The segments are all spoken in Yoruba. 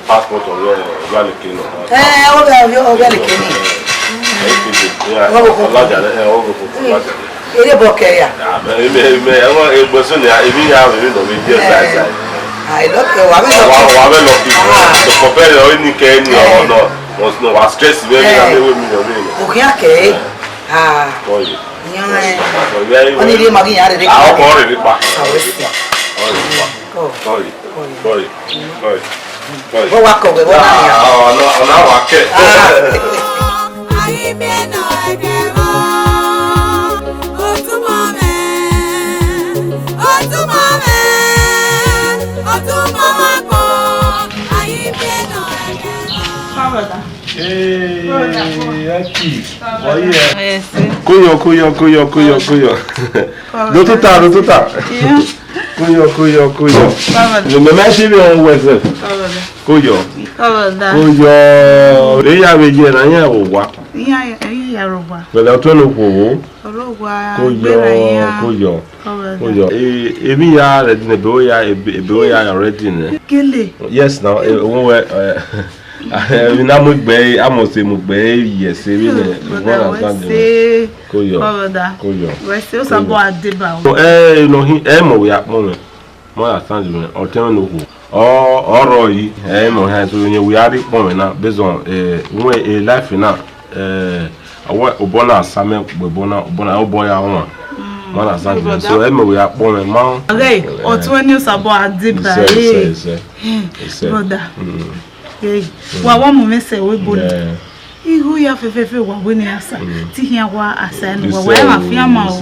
Passport or Kuyo. Lututa. Kuyo. Me meshi bi on wese. Kuyo. Eya beje na ya owa. Ya roba. Bele to no ko. Kuyo. Emi ya ready ne be ya ready ne. Kele. Yes now na mo gbe amose mo gbe yes ebi ne won understand Kuyo. Wese o sabo adeba. No hi mo ya mo understand me o ten no ko. Oro yi mo ha so yen we ari pon na based on we life na obona asame gbebona oboya won understand me so mo we apon me ma okay o tun ni sabo adeba brother wa wa mo mese we bodi ihu ya fefefe wa we ni asa ti hia wa asa ni wa ma fi ama o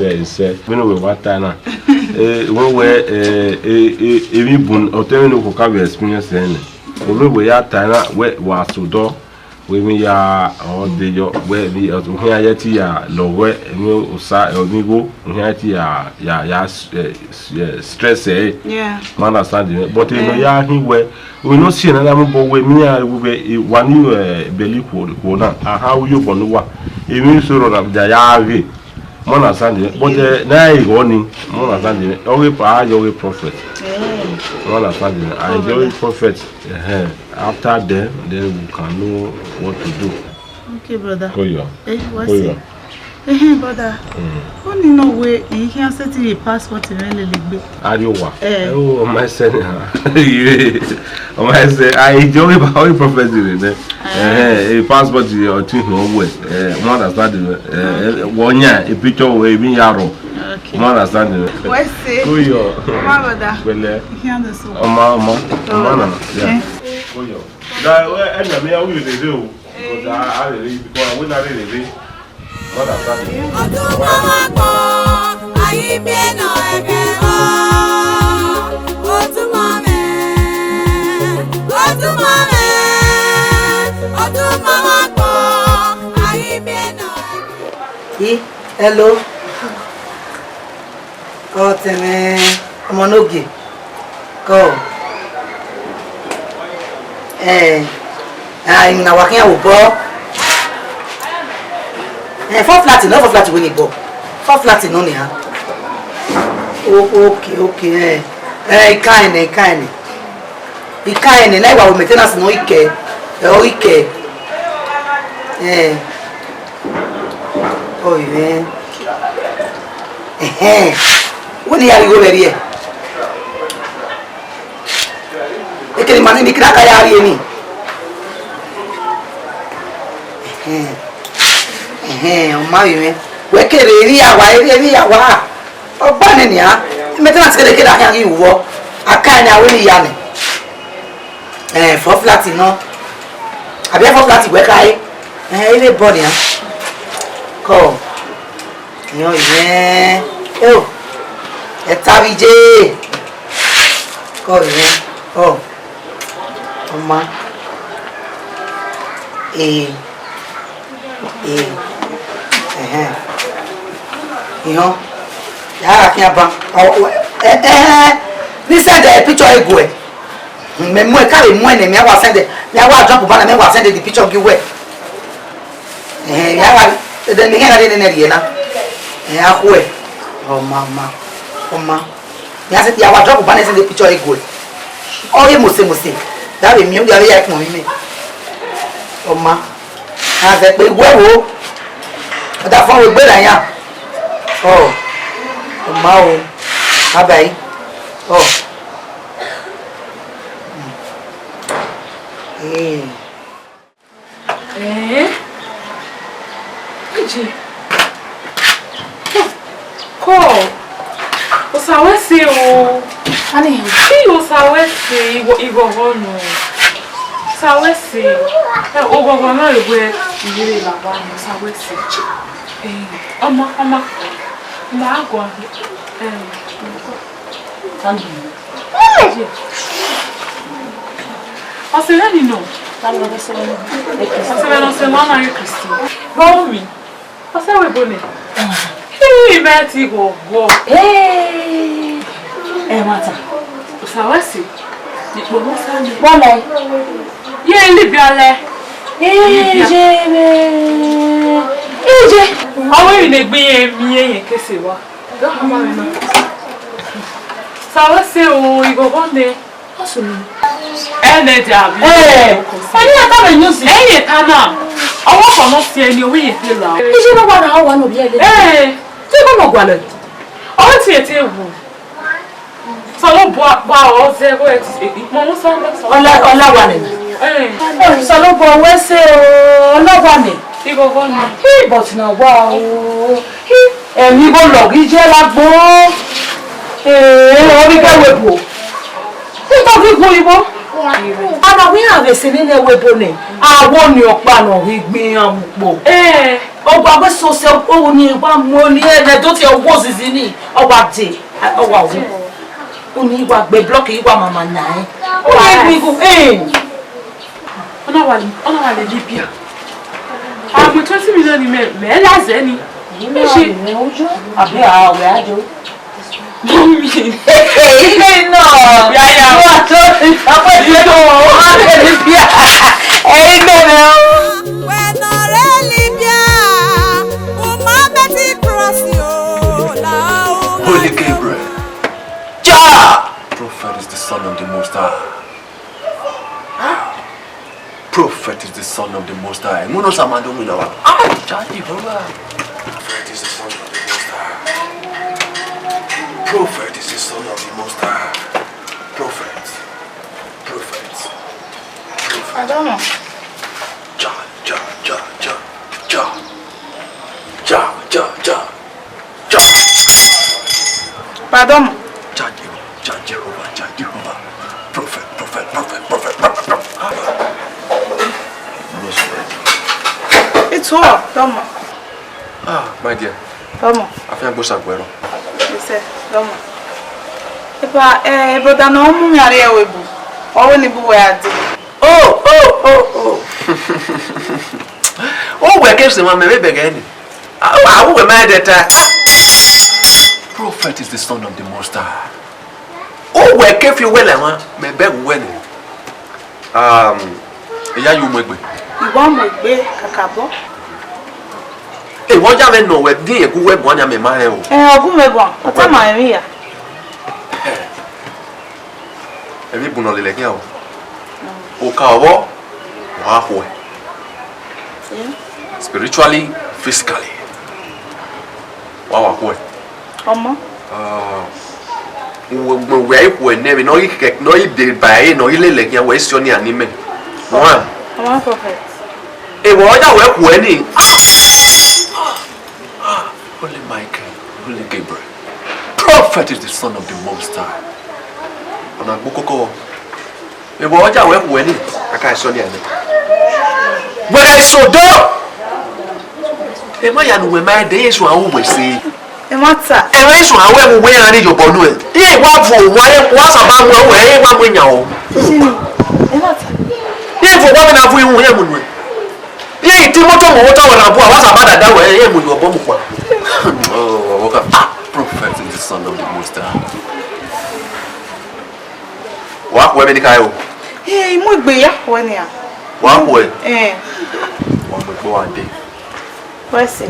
we no we wata na won we ebi bun o tell no ko ka experience en we ya ta na we wa so do we me ya all the yo where the here yet ya lowe emi usa emigo here ya stress yeah man understand but you know ya he we no see another mo we me ya we one you belly ko na how you go no wa emi so ro na ya we man understand but na e go ni man understand always your prophet man understand I enjoy prophet after then we can know what to do. Okay, brother. Koyo. What's it? Brother. Only no way you can set the passport in Lelebe. Ariwa. Oh, my son. My son, I enjoy how you prophecy there. A passport or two no way. One understand one year a picture way me yaro. Okay. One understand. What's it? Koyo. Brother. Well, you so. Mama. Yeah. Koyo. That way me how you dey do. Because I really because we not really what I hello. Oh, tene. I'm on Ogi. Go. I'm not working out go. 4 flat, no 4 flat we need go. 4 flat no nia. Okay. Kind. Ikaine na iwa maintenance no ike. Ike. Oh yeah. When you go there here. Ekele mani ni kira kaya ari ni. Ọmọ yìí we kere eri àwa ọgbà ni a maintenance kere kere akan yi wo akan ni awe ni ya ni 4 flat no abi 4 flat we kai ile body a ko yo yen e tabije ko yen ọmọ you ya kia ba ni send the picture ego e me mo e carry mo e me wa send me wa drop ba na me wa send the picture gi we ya wa de me ga de ne rie na ya ko e mama ya se ya wa drop ba na send the picture ego e o ye mo se da be mi o ya ya pon mi ọma a fe pe wewo da fún we gbe la yan ọma o abai Iji. Ko. Usawesi o. Ani, si usawesi igogono. Usawesi. Ogogono iwe iyire la wa ni usawesi. Ọmọ. Ma agwa. Tandu. Ọsẹ ni no. Ọsẹ no se mama yu Kristi. Bọ́ọ̀mì. Ọsẹ we bone. Kí bẹ́ẹ̀ ti go. Mata. Usawesi. Ipo mo sa ni. Bọ́ọ̀lẹ̀. Ye li bi ale. Ije. Àwọn iri le gbe mi eyin kese wa. Do ma mi na. Usawesi o igogone. Osumi. Ene jabi. Ani ata be nyusi. Eye kana. Àwọn kan no si eni owi yete la. Ije no wa na wa no bi ele. Ti ko mo gwa le. Àwọn ti ete ewu. So lo bo o ze go mo mo so Ola wa ni. So lo bo we se o ola wa ni. Igogone. But na wa o. Emi go lo ije la gbo. Orí ke webo. Ti to fi gun ibo. Ana we have se ni webo ni. Awo ni opa na ri gbin amupo. Ogba we so se o ni wa mo ni ene to ti owo sisi ni. Ogba de. Ogba wo. Oni wa gbe block yi wa mama na e. O le gbin go Ona wale Libya. Ah, but 20 million ni me la zeni. She me ojo. Abi ah, we ajo. Mommy. No. Yeah. What? Apa itu? Libya. No. When Libya, Betty cross you now. Holy Gabriel. Ja! Prophet is the son of the Most High. Prophet is the son of the Most High. Muno samando minawa. Jehovah. Prophet is the son of the Most High. Prophet is the son of the Most High. Prophet. I don't know. Ja. Pardon. Jehovah. Prophet. It's all. Come on. Ah, my dear. Come on. I think I go saguero. Você, come on. Eba no mu yare ya webu. Owo ni bu we ade. Oh. Oh, we get some me begin. I will mad that. Prophet is the son of the Most High. Oh, we keep you well, me beg well. Yeah, you make me. Iwo mo gbe kakabo. Eh, what you mean no we dey go we bon ya me ma he o. Ogun megbon. O ta ma ri ya. Ebi bu no le lekin o. O ka owo wa ho. Spiritually, physically. Wa ho. Omo. We we ne no ikeke no ide bai no ile lekin we si oni anime. One. Omo prophet. Ewo oja we ku eni. Holy Michael, Holy Gabriel. Prophet is the son of the Most High. Ona gbokoko. Ewo oja we ku eni. Aka so ni ene. Where is so do? E ma ya no we ma de so an we se. E mata. E ma so an we we an yo bonu e. E wa fo wa sa ba mo we e wa mo nya o. Sini. E mata. E fo wa na fu ihun ye mo nu e. Ye ti moto mo ta wa na bu wa sa ba dada we ye mo yo bo mo kwa. Oh, okay. Prophet is the son of the Most High. Wa ko e bi kai o. Mo gbe ya wo ni a. Wa ko e. Wa mo gbo wa de. Wese.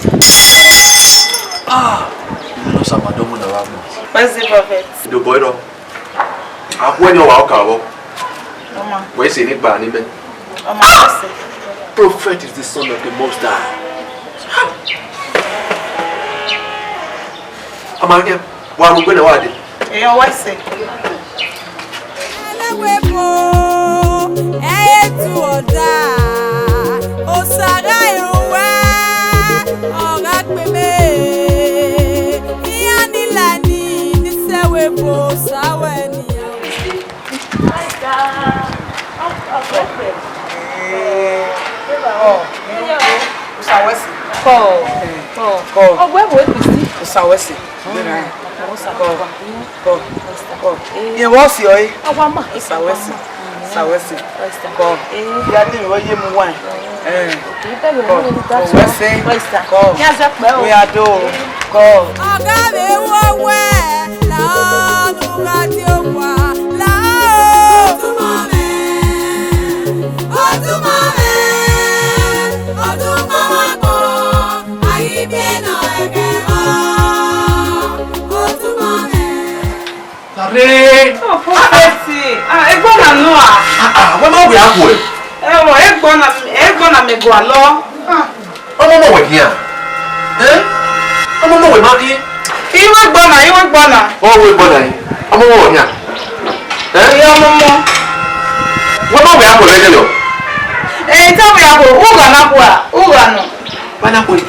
No sama do mo na wa mo. Wese prophet. Do boy do. A ko ni wa o ka wo. Mama. We se ni gba ni me. Mama wese. Prophet is the son of the Most High. Amage, wa mo gbe na wa de. Eyan wese. Ye was yo eh. Sawesi. Go. Ya ni wo ye mu wan. Go. We are do. Go. Oga be wo we la nu ga ti o wa la o tu mame. O tu mama ko. Ayi bi no ege o. O tu mame. Tare. Oh, prophet. Egbon na no a. Wa ma we akwo e. Egbon na me go alo. Omo mo we hia. Omo mo we ma ki. Iwe gbona. O we gbo na yi. Omo mo we hia. Iyo momo. Wa ma we akwo le yo. Tawe yako uga na kwa. Uga no. Bana ko. Me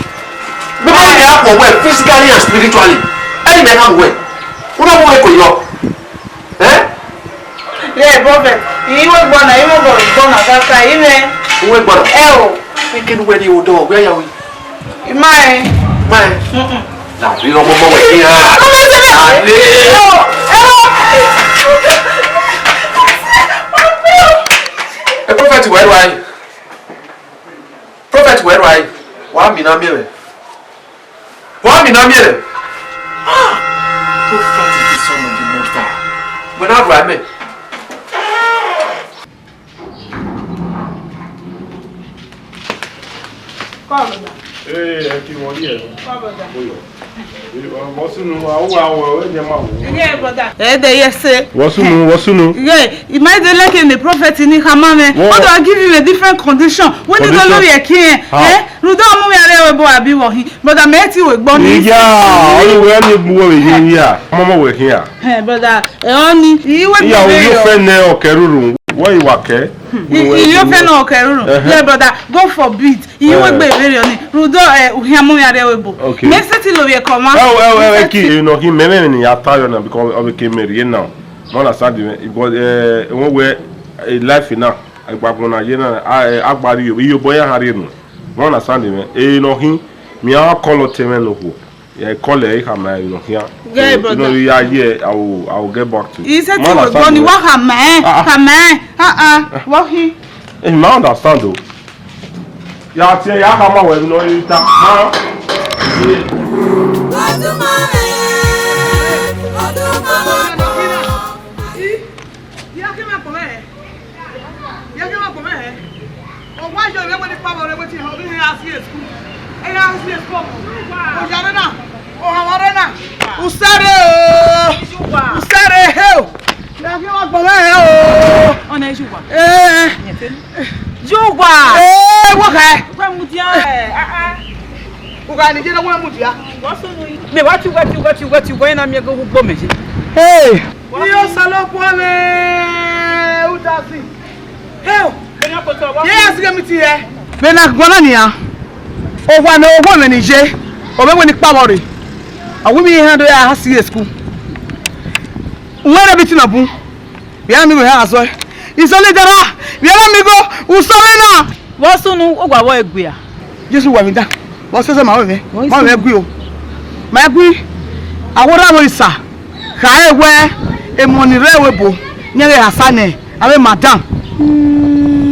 ma we akwo we physically and spiritually. Any man am we. Una mo we ko yo. Le prophet. Iwe gbona kaka ime. Uwe gbona. O. Thinking where you do, where are we? Mai. Na ri omo mo we hia. E prophet where are you? prophet where I wa mi na mere. Wa mi na mere. Prophet is the son of the Most High. When I write me. Aqui uma dia. Wasunu awo enye ma wo. Yeah, brother. Yes. Wasunu. Yeah, it might be like in the prophet in Hamame. How do I give him a different condition? When you go look at king, Rudo mo me are we boy abi wo hin. Brother Meti we gbon ni. Yeah, only we any buwo we hin here. Mama we here. Brother, only you we yeah, you friend na okeruru. Why you wake? You friend na okeruru. Yeah, brother, God forbid. You we gbe very oni. Rudo uhiamu me are we bo. Me set lo we come. You know him meme ni atayo na because of the marry now. No understand because when we life now agbapon na ye na agbari yo boy hare no. No understand me. You know him me a call temen no ho. Yeah, call it come you know here. Yeah, brother. You know you are here I will get back to you. He said to go ni wa come. What he? Eh, me understand though. Ya tie ya kama we no ita. Ma. Hey! Yo salo kwame utasi. Hey! Yes, get me to here. Bena gbona ni ya. O wa na ogwo me ni je. O be we ni pabori. Awu mi han do ya ha see school. Where be tinabu? Bia mi go ha aso. Isole dara. Bia mi go usole na. Wo sunu ogwa wo egbe a. Jesu wa mi da. Wo sese ma we me. Ma we egbe o. Ma egbe. Awora mo isa. Ka ewe emoni rewe bo. Nyere hasane. Awe madam.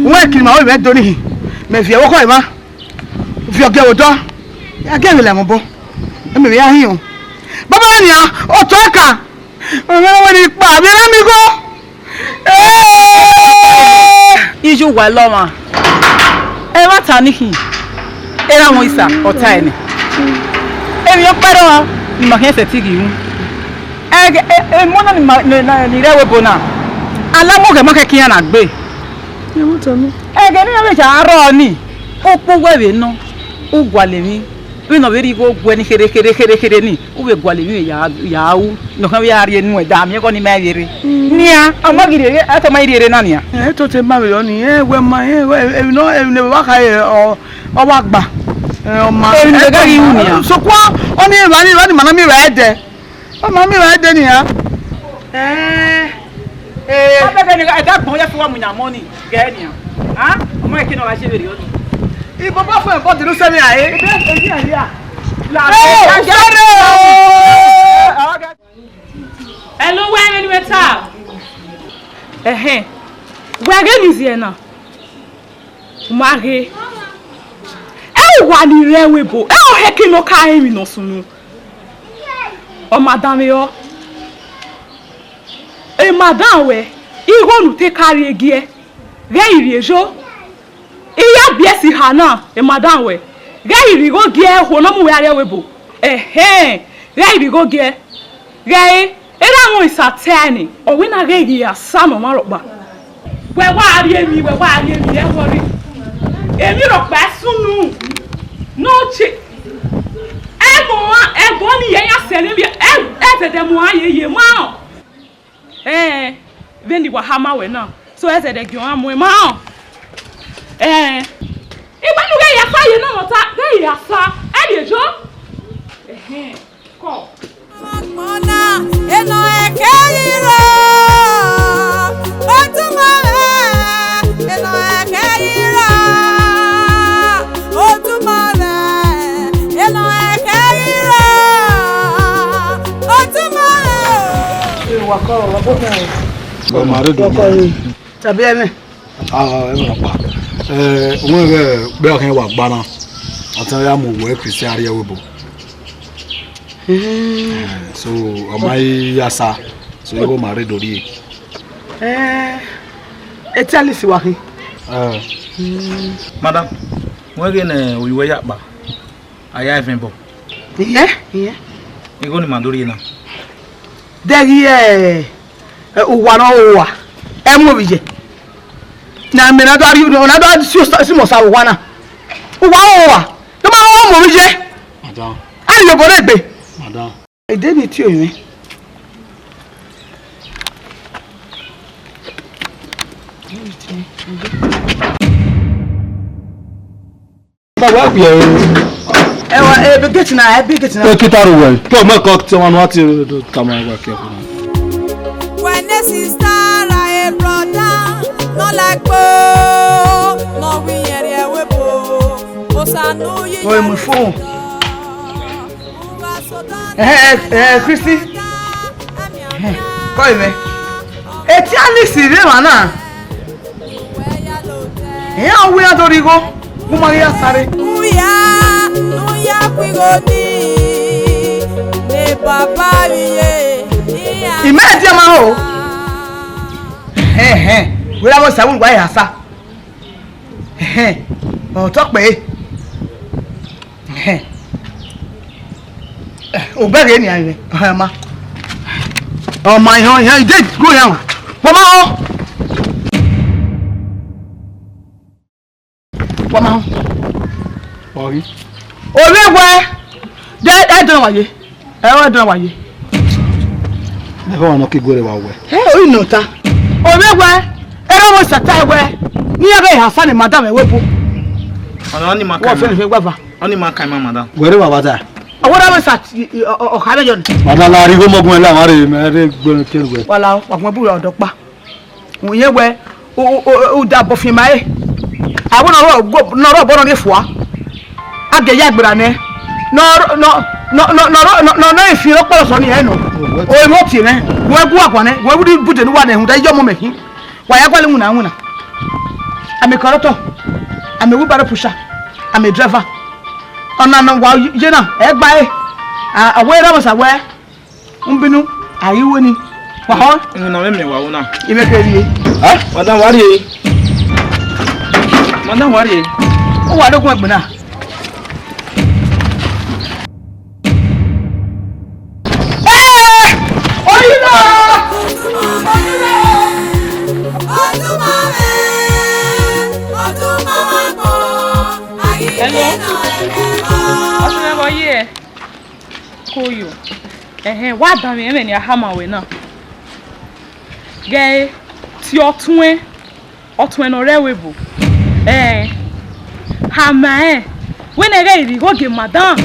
Wọ́n kiri ma o be doni hi me fi ewo ko e ma fi oge odo ya ge le mo bo e me ya hin o baba ni a o to ka o me woni pa mi ra mi go Iju wa lo ma e ma ta ni hi e ra won isa o ta eni e mi o paro ni ma ke se ti gi mu e mo na ni rewe bo na ala mo ge ma ke kiyan na gbe Egeni ame charo ni. Opo wewe no. Ugwale mi. We no veri go gwe ni kere ni. Uwe gwale mi ya u. No kan we ari enu e da mi ko ni ma yere. Nia, amagire ata ma yere na nia. To te ma we ni we ma no e ne wa ka e o wa gba. O ma e ne ga yi u nia. So kwa oni wa ni mana mi we de. O ma mi we de ni ha. Abebe ni da gbon ya fi wa mu nya money ge nia. Ah, omo e kino wa se bere oni. Ibo ba fun e bo de lo se mi aye. Ebi aya. La Hello, where any better? Where again is here now? Mare. Wa ni rewe bo. O he kino ka emi no sunu. O madam yo. Madam we. Igo nu te carry gie. Ge iri ejo. Iya biesi hana. Madam we. Ge iri go gie ho no mu we arewe bo. Ge iri go gie. Ge era mo isatani. O we na ge iri asa no maroba. We wa are mi e worry. Emi ro pa sunu. No chi. Ego ni yen ya sele bi. Tede mo ayeye ma. Vendi wa hama we now. So ese de gyo amu ma. Ibanu ge ya fa ye na mota. Ge ya fa. E de jo. Ko. Mona eno ekeiro. Otuma eno ekeiro. Otuma eno ekeiro. Otuma Wa ko wa bo me. Ba mare do. Tabi eme. E mo be kan wa gba na. Ataya mo we Christian area webo. So omai yasa. So you go marry Dori. Etali si wahi. Madam, we gen we we yakba. Aya evembo. Yeah. You go ni mandori na. There here. Uwa no uwa. Emu bije. Na me na do ari na do si mo sa uwa na. Uwa. No ma wo mo bije. Madam. Ari yo bore gbe. Madam. E de ni ti o yin. Baba we Ewa be get na Kitaru well. To me ko ti wan wa ti kama wa ke ko. When the sister a brother, no like bo, no we area we bo. Osanu yi. Oh, my phone. Christy. Koi me. Eti Alice re wa na. We adori go. Mo ma ya sare. Uya kwigoni. Ne papa wiye. Imedi ma ho. We la mo sa won gba ya sa. O to pe. O bere ni aye. Ma. Oh my he did go yan. Mama ho. Mama ho. Ori. Oregwe. De don waye. E don waye. Ne ho no ki gore wa we. O ino ta. Oregwe. Ero mo sata we. Ni ebe Hasan madam ewepo. Ona ni Wo fe fe gbafa. Oni ma kai mama. Gore baba ta. Awora mo sat o kale jon. Madam la ri go mogun la wa re me re gbe ke we. Wala papon buru odo pa. Oye we o da bofin mai. Awon no ro bo no ni fua. Age ya gbera ne. No ifi ro poro so ni e no. O mo ti ne. Wo egu akwane. Wo budi bude ni wa na hu da ijo mo mehin. Wa ya kwale nwuna. Ame koroto. Ame wu bare pusha. Ame driver. Ona no wa je na e gba e. Awe ra bosa we. Mbinu ayiwo ni. Wa ho. Na me wa una. Ibe ke ri. Ha? Madam wari. Madam wari. O wa dogun egbe na. Koyo. Wa dan mi ni ahama we na. Ge ti otun no rewe bu. Hama we na ge iri go ge madam.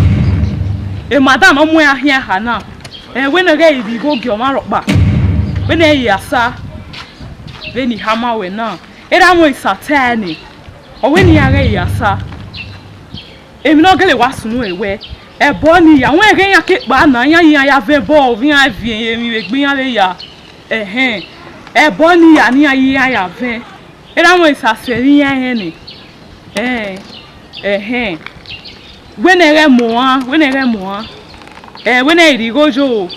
Madam o mu ahia ha na. We na ge iri go ge o ma ropa. We na yi asa. We ni hama we na. Era mo isatani. O we ni aga yi asa. Emi no gele wasunu ewe. Ebo ni ya won ege yan ke pa na yan ya ve bo vi an vi emi we gbe yan le ya. Ebo ni ya ni ya ve. Era mo isaseri yan ni. We na re mo an. We na iri gojo.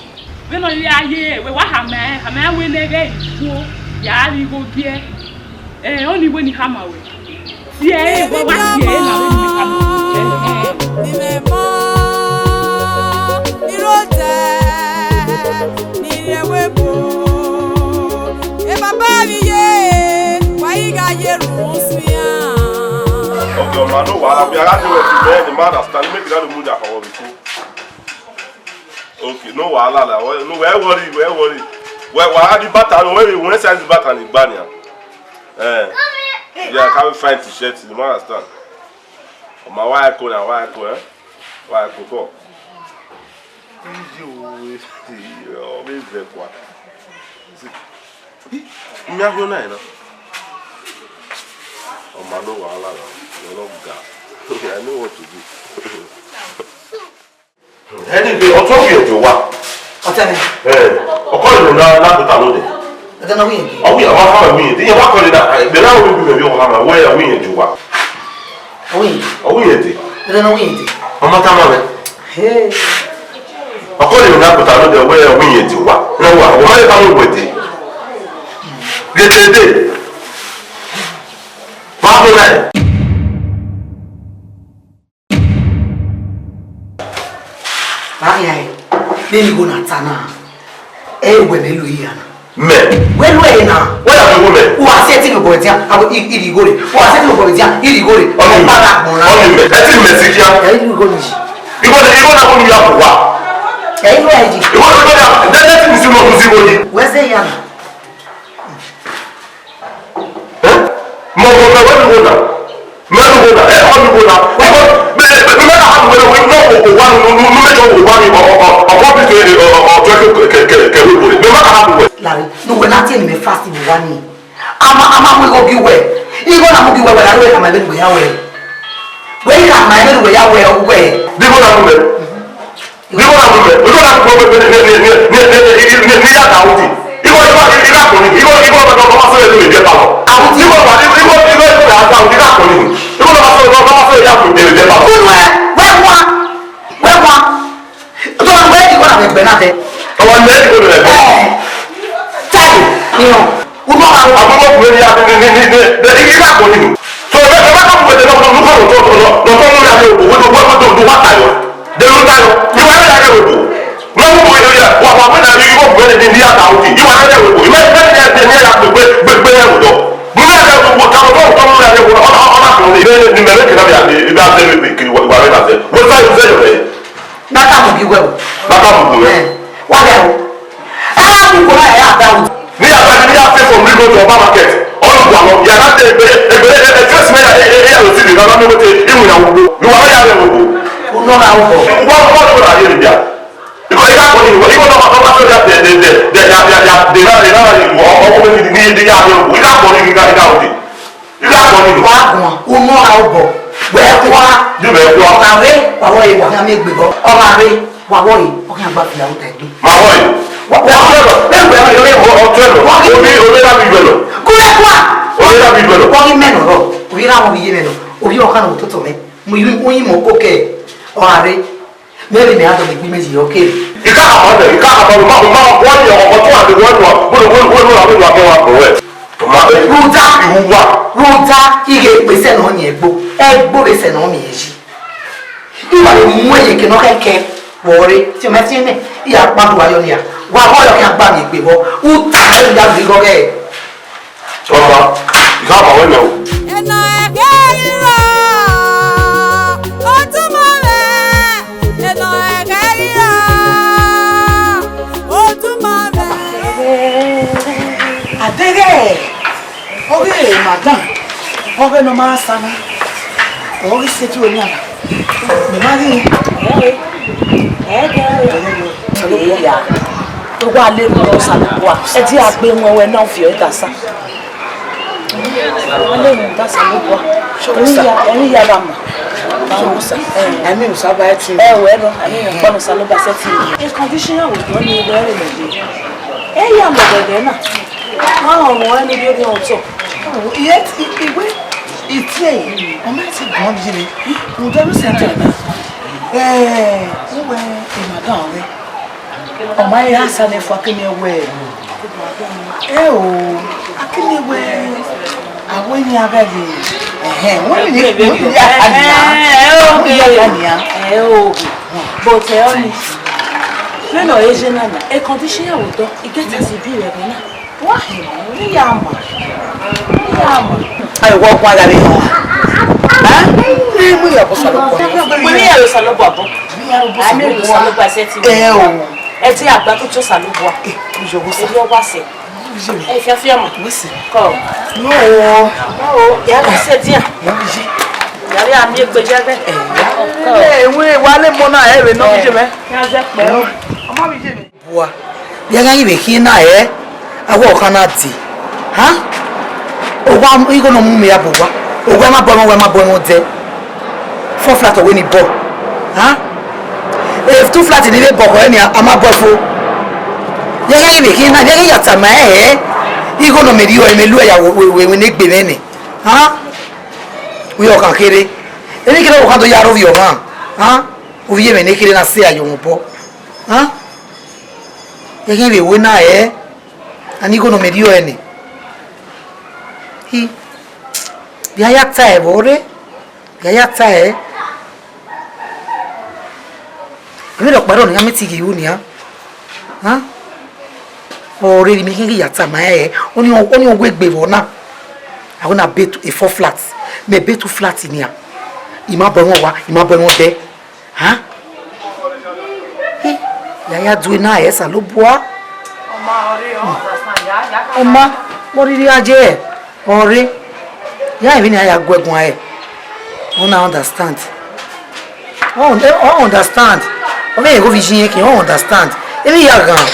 We no ya ye we wa ha me we na re ifu ya ri go bie. Only we ni hama we. Ti e we wa ti e na we ni hama. Okay, man, no, I'll be around you to bed. The man understand. Make that the mood that I want to. Okay, no, no, where worry. Where are the battle? Where we size the battle in Bania? Yeah, can we find t-shirt? The man understand. My wife call and wife call, wife call. Oh, me very quiet. Me have no nine. Oh, my no, I love God. I know what to do. Anyway, I'll talk to you. What? What's that? I'll call you now. Not to tell you. I don't know where. Oh, we are having me. You are calling that. The now we will be on where we are. Oui. Oh, we are. Ede no win. Mama tamame. Hey. Akoli una ko ta no de we win ti wa. No wa, o ma le ba mo gbete. Gete. Ba ko na. Ai. Nini go na tana. We me lu yi ana. Me. We lu yi na. What are you women? Who are setting go dia? Abo iri go re. Who are setting go dia? Iri go re. O ba na mo na. O ni me. Eti message ya. Iri go ni. Ibo na ko ni ya ko wa. Iri go ji. Ibo na that is mo ko si wo ni. We say ya na. Mo ko na wo ni na. Me no go na. O ni go na. Me na ha we no ko wa no me jo ko wa ni o ko bi to o ke me ma ha we. Larry, no we not in me fast in one. Ama we go give way. Even am give way na we come be ya we. We can my be we ya we. Di go na we. Di go na we. We go na ko ni ya da uti. Igo ko ni. Igo ba do ma so le ni de ba. Awuti igo ba da da uti ka ko ni. Igo ba so ya ko de ba. We do na we di go na be na de. O wa ne di go na. You know, we don't have a lot of money. They got money. So if I come with the no they don't die. You are not able to. No more here. What when you go when in the county, you are not able to. You might get the near to be. We are able to come on the American about everything. What I said. What I said. That can be well. What else? Ní àgbàdì ní àfẹ́ from Rigo to Obama market ọlọ́gbà lọ yàrá tẹ ẹgbẹ̀rẹ̀ fẹ́sìmẹ́ ẹ̀yà lọ sí ìdíkan lọ́nà wọ́n tẹ ìwé ìyàwó gbogbo ìwà ọ̀yà rẹ̀ gbogbo. Ọ̀nà àwọn ọ̀pọ̀. Wọ́n tó rà yé nìyà. Ìkọ̀ ìka kò ní ìwọ ìwọ náà wọ́n bá tó yà dẹ̀ ọkùnrin ní ìdí yà rẹ̀ gbogbo ìka kò ní ìka òdì. Ìka kò ní ìwọ. Ọ̀nà àwọn ọ̀pọ̀. Wẹ́ẹ̀kọ́. Jùmẹ̀kọ́. Ọ̀kàwé wàwọ̀ yìí wà ní àmì ìgbèbọ̀. Ọ̀kàwé wàwọ̀ yìí ọ̀kàn àgbà fìlà ó tẹ̀ gbé. Màwọ̀ yìí. Wọ́ọ̀rẹ́ tí o mẹ́tí ní ìyá pàdù wáyọ́ ni à wà bọ́ọ̀lù kí a gbà mí pé bọ́ ó tà ẹ́ ìyá gbé gọ́gẹ́ ẹ̀. Ọba ìka àbàwọ̀ ẹ̀mẹ̀ o. Ẹ̀nà ẹ̀gẹ́ rírọ̀ ó túmọ̀ rẹ̀. Ẹ̀nà ẹ̀gẹ́ rírọ̀ ó túmọ̀ rẹ̀. Adege, oge madam, oge no ma sana, oge setu onyala. Me mari. Iya. Gbogbo alẹ́ mú lọ sàlùkù à. Ẹ tí a gbé wọn wẹ náà fi ọ́ ìdásá. Alẹ́ mú ìdásá ló bọ̀. Ẹ̀rín yàrá mà. Àmì ìsábà ẹ̀ tí. Ẹ wọ ẹ̀rọ àmì ìpọ́nù sálọ́bà sẹ́tì. Ẹ kọ́ndíṣẹ́ àwùjọ ní ilẹ̀ rẹ̀ lẹ́dẹ̀. Ẹ yà mọ̀ gẹ̀gẹ̀ náà. Wọ́n ọ̀rùn ẹni bí ó ní ọ̀tọ̀. Iye ìwé ìtí ẹ̀yìn, ọmọ ẹ̀ ti gbọ́n bí mi. Ǹjẹ́ ló sẹ́ńtẹ̀ náà? Wọ́n ìmàdán ọ̀rẹ́. Ọmọ ẹ̀ yà sálẹ̀ fún akínyẹ̀wẹ̀. O akínyẹ̀wẹ̀ àwọn ẹni ara rẹ̀. Wọ́n ní àníyàn. Bó tẹ ọ́ ni. Lẹ́nà ẹ̀ṣẹ̀ náà nà ẹ̀ kọ́ndíṣẹ́ àwùjọ ìgẹ́ta sí bí rẹ̀ náà. Wá níyà àmà. Àìwọ́ ọkùn àgàrí. Ní mú ìyàbọ̀ sálọ́pọ̀. Mo ní ìyàwó sálọ́pọ̀ àbọ̀. Àmì ìlú sálọ́pọ̀ ẹsẹ̀ ti wù. Ẹ tí àgbà tó tó sálọ́pọ̀ à. Èdè ọba sẹ̀. Ẹ fẹ́ fẹ́ mọ̀. Kọ́. Yàrá ṣe díẹ̀. Yàrá àmì ìgbèjà bẹ́ẹ̀. Ìwé ìwálé mọ́ náà ẹ̀rẹ̀ náà bíjẹ̀ mẹ́. Ọmọ mi jẹ́ mi. Bua, yàrá yìí bẹ̀ kí náà ẹ̀ awọ́ ọ̀kan náà tì. Òwò ìgò náà mú mi àbò wá. Òwò ẹ̀ má bọ́ ẹ̀ má bọ́ ẹ̀ jẹ́. 4 flat ọ̀wé ni bọ̀. If 2 flat nílé bọ̀ ẹ̀ ni a má bọ̀ fún. Yàrá yìí bẹ̀ kí náà yàrá yàtà máa ẹ̀ ìgò náà mẹ́rin yọ ẹ̀mẹ́lú ẹ̀yà wẹ̀wẹ̀ ní gbè mẹ́ni. Wí ọ̀kan kéré. Eni kile wakando ya rovi oma. Ha? Uviye me ne kile na se ayo mpo. Ha? Yake be wona ani go no medio eni. Hi. Bia yakta bore. Bia yakta Emi lo paro ni ameti ki uni ha. Ha? Ore ni mi kingi yakta ma oni ogwe gbe wona. I want to bet a 4 flats. Me bet 2 flats in here. Ima bonwa wa, ima bonwa de. Huh? Ya do na esa lo boa. Oma, mori ri aje. Ore. Ya even ya gwegun aye. Una understand. Oh, understand. Ome go vision yeke, oh understand. Emi ya gan.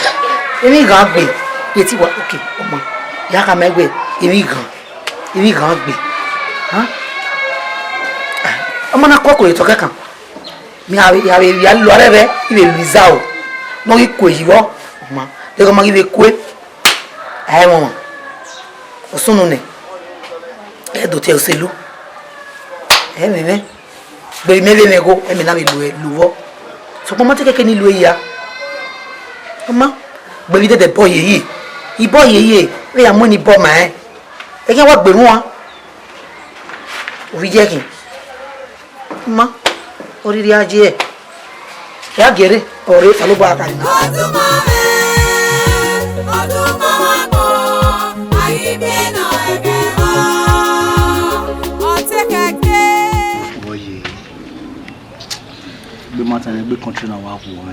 Emi gan gbe. Peti wa okay, oma. Ya ka megbe, emi gan. Ibi gan gbe. Ha? Ọmọ na kokore to kekan. Mi ya lo arebe, ibe luiza o. No ki ko yiwo. Ma, de ko ma ibe kwe. Ai mo. Osunu ne. E do te oselu. Me. Gbe me be me go, e me na me luwo. So ko ma te keke ni lu ya. Ọmọ, gbe bi de boy yi. Ibo yeye, we ya mo ni bo ma Eke wa gbe won ovi je kin ma oriri aje ya gere ore alo ba ka ni oye be mata ne be country na wa wo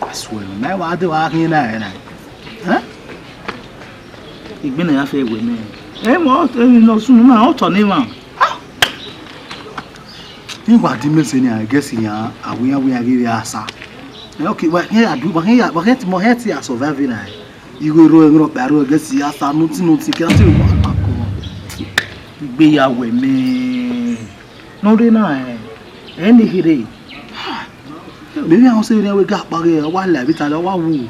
I swear na wa de wa kin na igbe na ya fe we me mo no sunu ma o to ni ma ni gwa di mese ni I guess ya awuya ri asa okay wa here adu wa here mo here ti survive na igoro ngro paro guess ya asa no ti kira ti wa ko igbe ya we me no de na ni hire maybe I say we ga pare wa la bi ta lo wa wu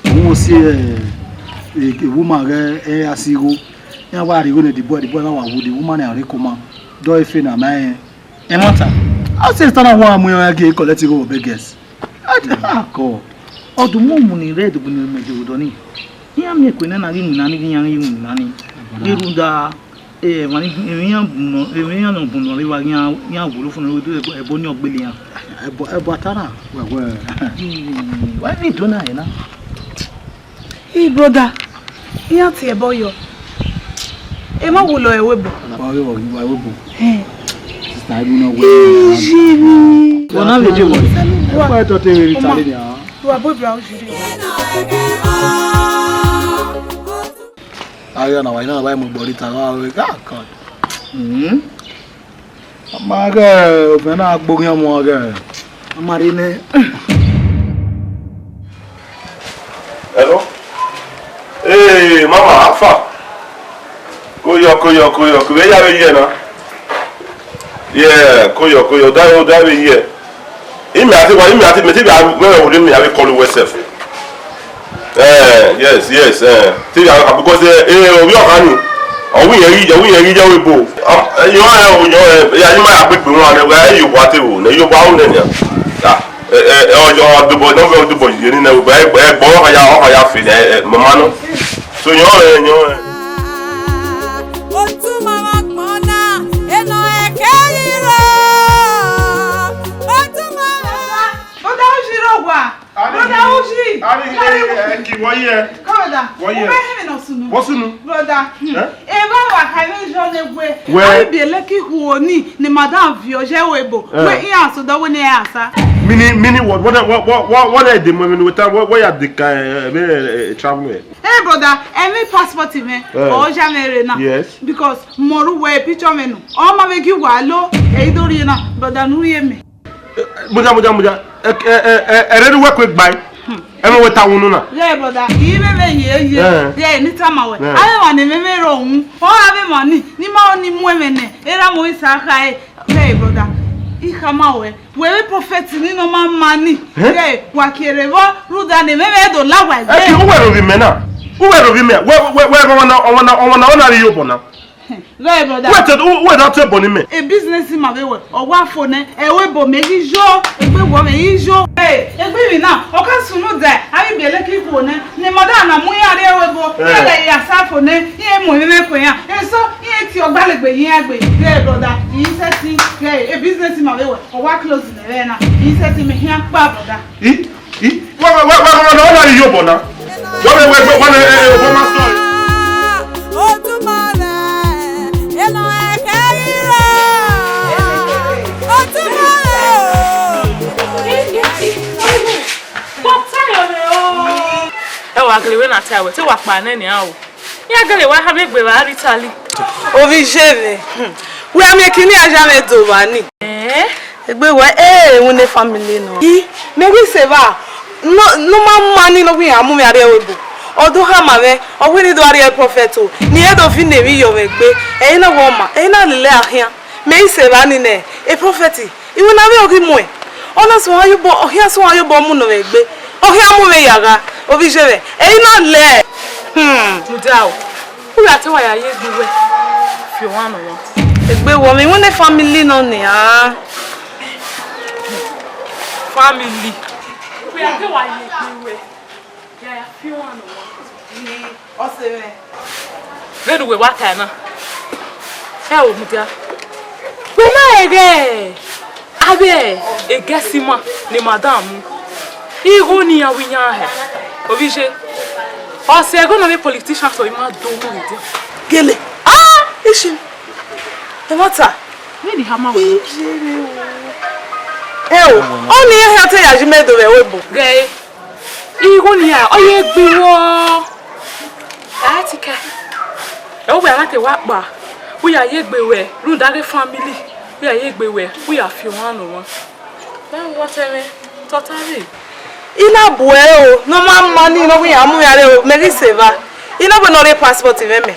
won si e woman re asiro ya wa ri go ne the boy na wa wo the woman na re koma do ife na mai e mota I say stand one amu ya ge collect go beggars ko odun mu ni red bu ni meje odo ni ya mi ko na ri mu na ni yan yi mu na ni irunda mani emi yan no bu no ri wa yan wulu fun ro do ebo ni ogbele yan ebo atara we why me do na na Hey brother, yan ti ebo yo. E ma wo lo ewebo. Ewebo. Sister I no we. Jimi. Wona le je wo. E pa to te ri tale ni ah. Wa bo bra o jire. Aya na wa ina ba mo gbori ta wa we ga kan. Ma ga o fe na gbogin omo ga. Amari ne. Hello? Hey, mama, afa. Koyo. We ya be here na. Yeah, koyo. Da be here. Imi ati me ti ba me wo mi abi call we self. Yes. Ti ya because obi o kan ni. Owi yen ri je we bo. Yo ya ni ma apepe won na we you wa te wo. Na yo ba wo ne ni. Ojo dubo no go dubo yeni na we gbo o ya fi mama no. So yo Otu mama kpona eno ekeriro. Otu mama. Oda ojiro gwa. Oda oji. Ari ki wo ye. Koda. Wo ye. O be hemi no sunu. Wo sunu? Brother. E ba wa ka me jo le gwe. Ari bi eleki huoni ni madam vi oje webo. We iya so da wo ni asa. Mini what are the moment with what are the travel? Hey brother, any passport me o jamere na. Yes. Because moru we picture me no. O ma be gi wa lo e dori na brother nu ye me. Muja. Ready work quick by. Emi we ta wonu na. Yeah brother, yi me ye. Yeah, ni tama we. Ale wa ni me ro hun. O ave money. Ni ma oni mu emene. Era mo isa kai. Hey brother. Ikamawe we prophet ni no man mani eh wa kerewo ruda ne meme do lawa e ki uwe ro bi me na uwe ro bi me we go wana ri yobo na Right, brother. Wait, that's a bonny me. A business in my way, or what for ne? A webo, maybe Joe, a good woman, Joe. Hey, a baby now, or can soon know that I will be a lucky for ne. Ne Madonna, Moya, there will go. Yeah, yourself for ne, yeah, Moya, and so it's your ballet, yeah, brother. He said, a business in my way, or what close in the arena. He said to me, here, brother. What are you, Bona? Don't wait, one story. Aglewe na tawe te wakpa na ni awo ya gele wa ha megbe ba ritali Ovi jeve we am making ni aja me do bani egbe we won family no yi maybe say ba no ma mani no we amu me are webu odo ha ma we o we ni do are prophet o ni e do fi na mi yo megbe eyin na wo ma eyin na lele ahia me say ba ni ne e prophet iwo na we o ki mu e ona so ayo bo ohia so ayo bo mu no megbe ohia mu me yaga Ovi jeve eyin na le mudao who ya tewa ya ye gbewe fi wan no egbe wo mi won family no ni family who ya tewa ye gbewe ya fi wan no Ni oseme. Vedu we waka na o mudia we na ege abe egesima ni madam igo ni awinya he obije o se ego no be politician so ima do mo ide gele ishi the matter we di hama we o ni e te ya jimedo we webo ge igo ni ya o ye gbewo atika e o be ala te wa pa we ya ye gbewe run dare family we ya ye gbewe we ya fi wan no won then whatever totally ina bueo no ma money no we amu yare o meri seva ina bo no re passport veme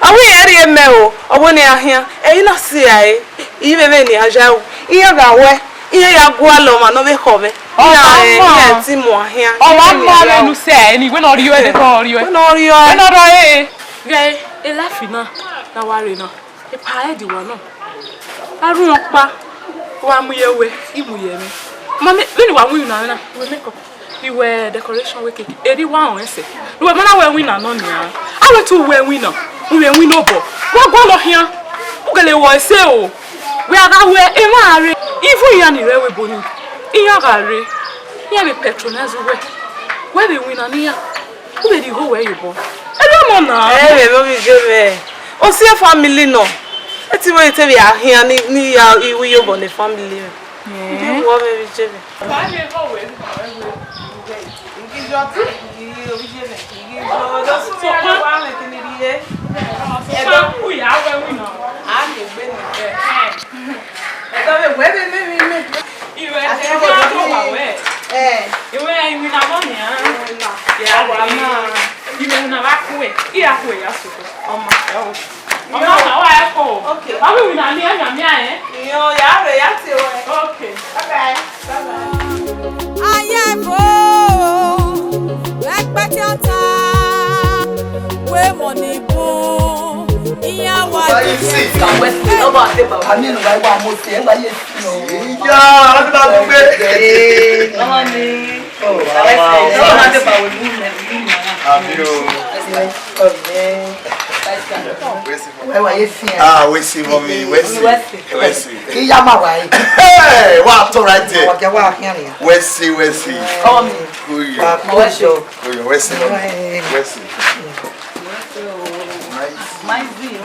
awu yare eme o obo ni ahia ina si ai ibe be ni aja o iya ga we iya ya gwa lo ma no be hove iya ti mo ahia o wa mo le nu se ni we no ri o de ko ri o no ri o no ro ge e la fina na wa re na e pa e di wa no arun opa wa mu yewe imu ye mi mami leni wa win na we make up iwe decoration we cake eri wa on ese we mana we win na no ni a we to we win na we win no bo wa go lo hia u gele wo ese o we aga we e ma are ifu ya ni re we boni iya ga re ya be patronize we be win na ni ya u be di go we you bo e do mo na lo bi jebe o si family no eti we te bi ahia ni ya iwe yo bo ni family wo be bi jebe ba le go we we see mommy, we see. Iya ma wa yi. Hey, what right there? Wa ke wa ahia ni. We see. Come on. We see. My dear.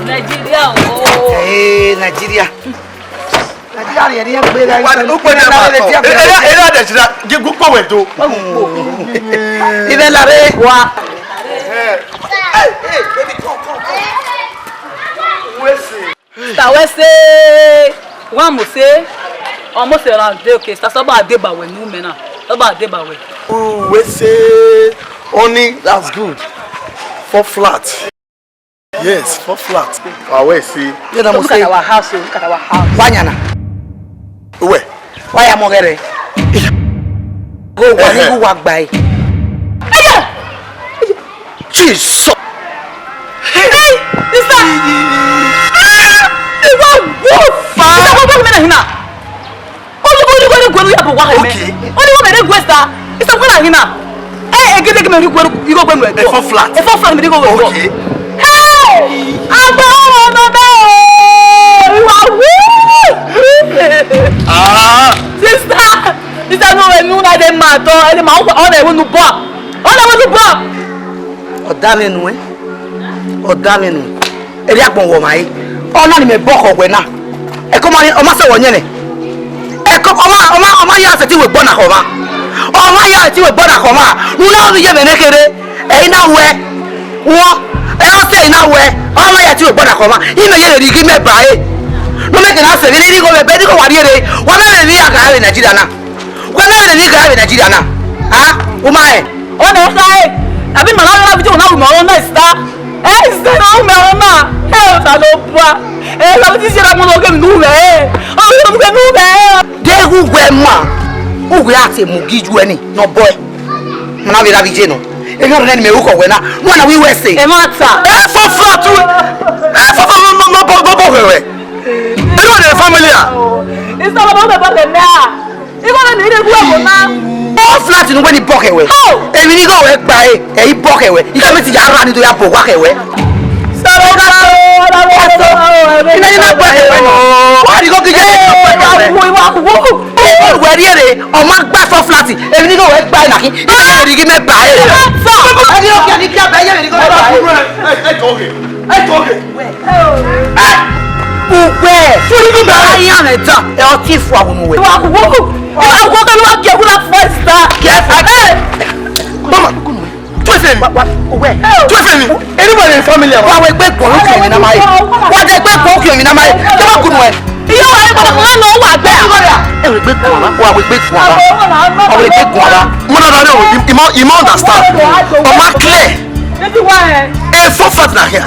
Nigeria o. Nigeria. Nigeria ni ẹni gbé ra Wà ó pè ní ẹ̀ma tọ̀. Eré àdẹ̀síra gígùn pọ̀wẹ̀ tó. Ibẹ̀ láre wa. Tawese wa mo se almost around day okay sta so ba de bawe nu me na so ba de bawe We say only that's good. 4 flat. Yes, 4 flat. We see. Yo na mo say our house look at our house wanyana. Where? Waya mo gere. Go wa ni go wa gba e. Jesus. hey sister you want wolf sister go me na hina only go ya bo wa he me only go me dey gwesta sister go na hina egede me ri go you go me A 4 flat. a 4 flat me dey go go Okay. hey agba no be you are sister no we nu na dey ma to any ma o na we nu bo Odamenu Odamenu. Eri apon wo mai. Ona ni me boko gwe na. E ko mari o ma se wo nyene. E ko o ma ya se ti we gbona ko ma. O ma ya ti we gbona ko ma. Nu na o ye me nekere. E ina we. Wo e o se ina we. O ma ya ti we gbona ko ma. Ime ye ri gi me ba e. No me ke na se ri go be di ko wari ere. Wa me ni aga re Nigeria na. Wa me ni aga re Nigeria na. Ah, o ma e. O na sai abi ma la bi na mo na sta sister na mo na sa lo bua la ti se la mo lo ke nu me o lo ke nu me de ugwe ma ugwe ate mugiju eni no boy na bi la bi je no e no ne me u ko we na no na we we say e ma ta For flat. No bo we. You know the family. it's all about the na e ko na ni de gwa mo na o flat no we ni bokewe e mi ni go we gba e bokewe I ka mi ti ja ra ni to ya bo wa kewe ina ni na bokewe wa ni go ki je we ri ere o ma gba for flat e mi ni go we gba na ki e ri ki me gba e ni o ki ni ki aba ye ni go Uwe, tuli ba ya na ta e o ti fu awun we. wa wo ka lu wa ke ku la first Mama, tu se mi. Uwe. Tu se mi. Anybody in family wa we gbe gbon ki mi na mai. Wa de gbe gbon ki mi na mai. Ke ma kunu e. iye wa ni ko na no wa gbe E we gbe gbon wa we gbe gbon wa. O we gbe gbon wa. Mo na no, you understand. O ma clear. A 4 flat na here.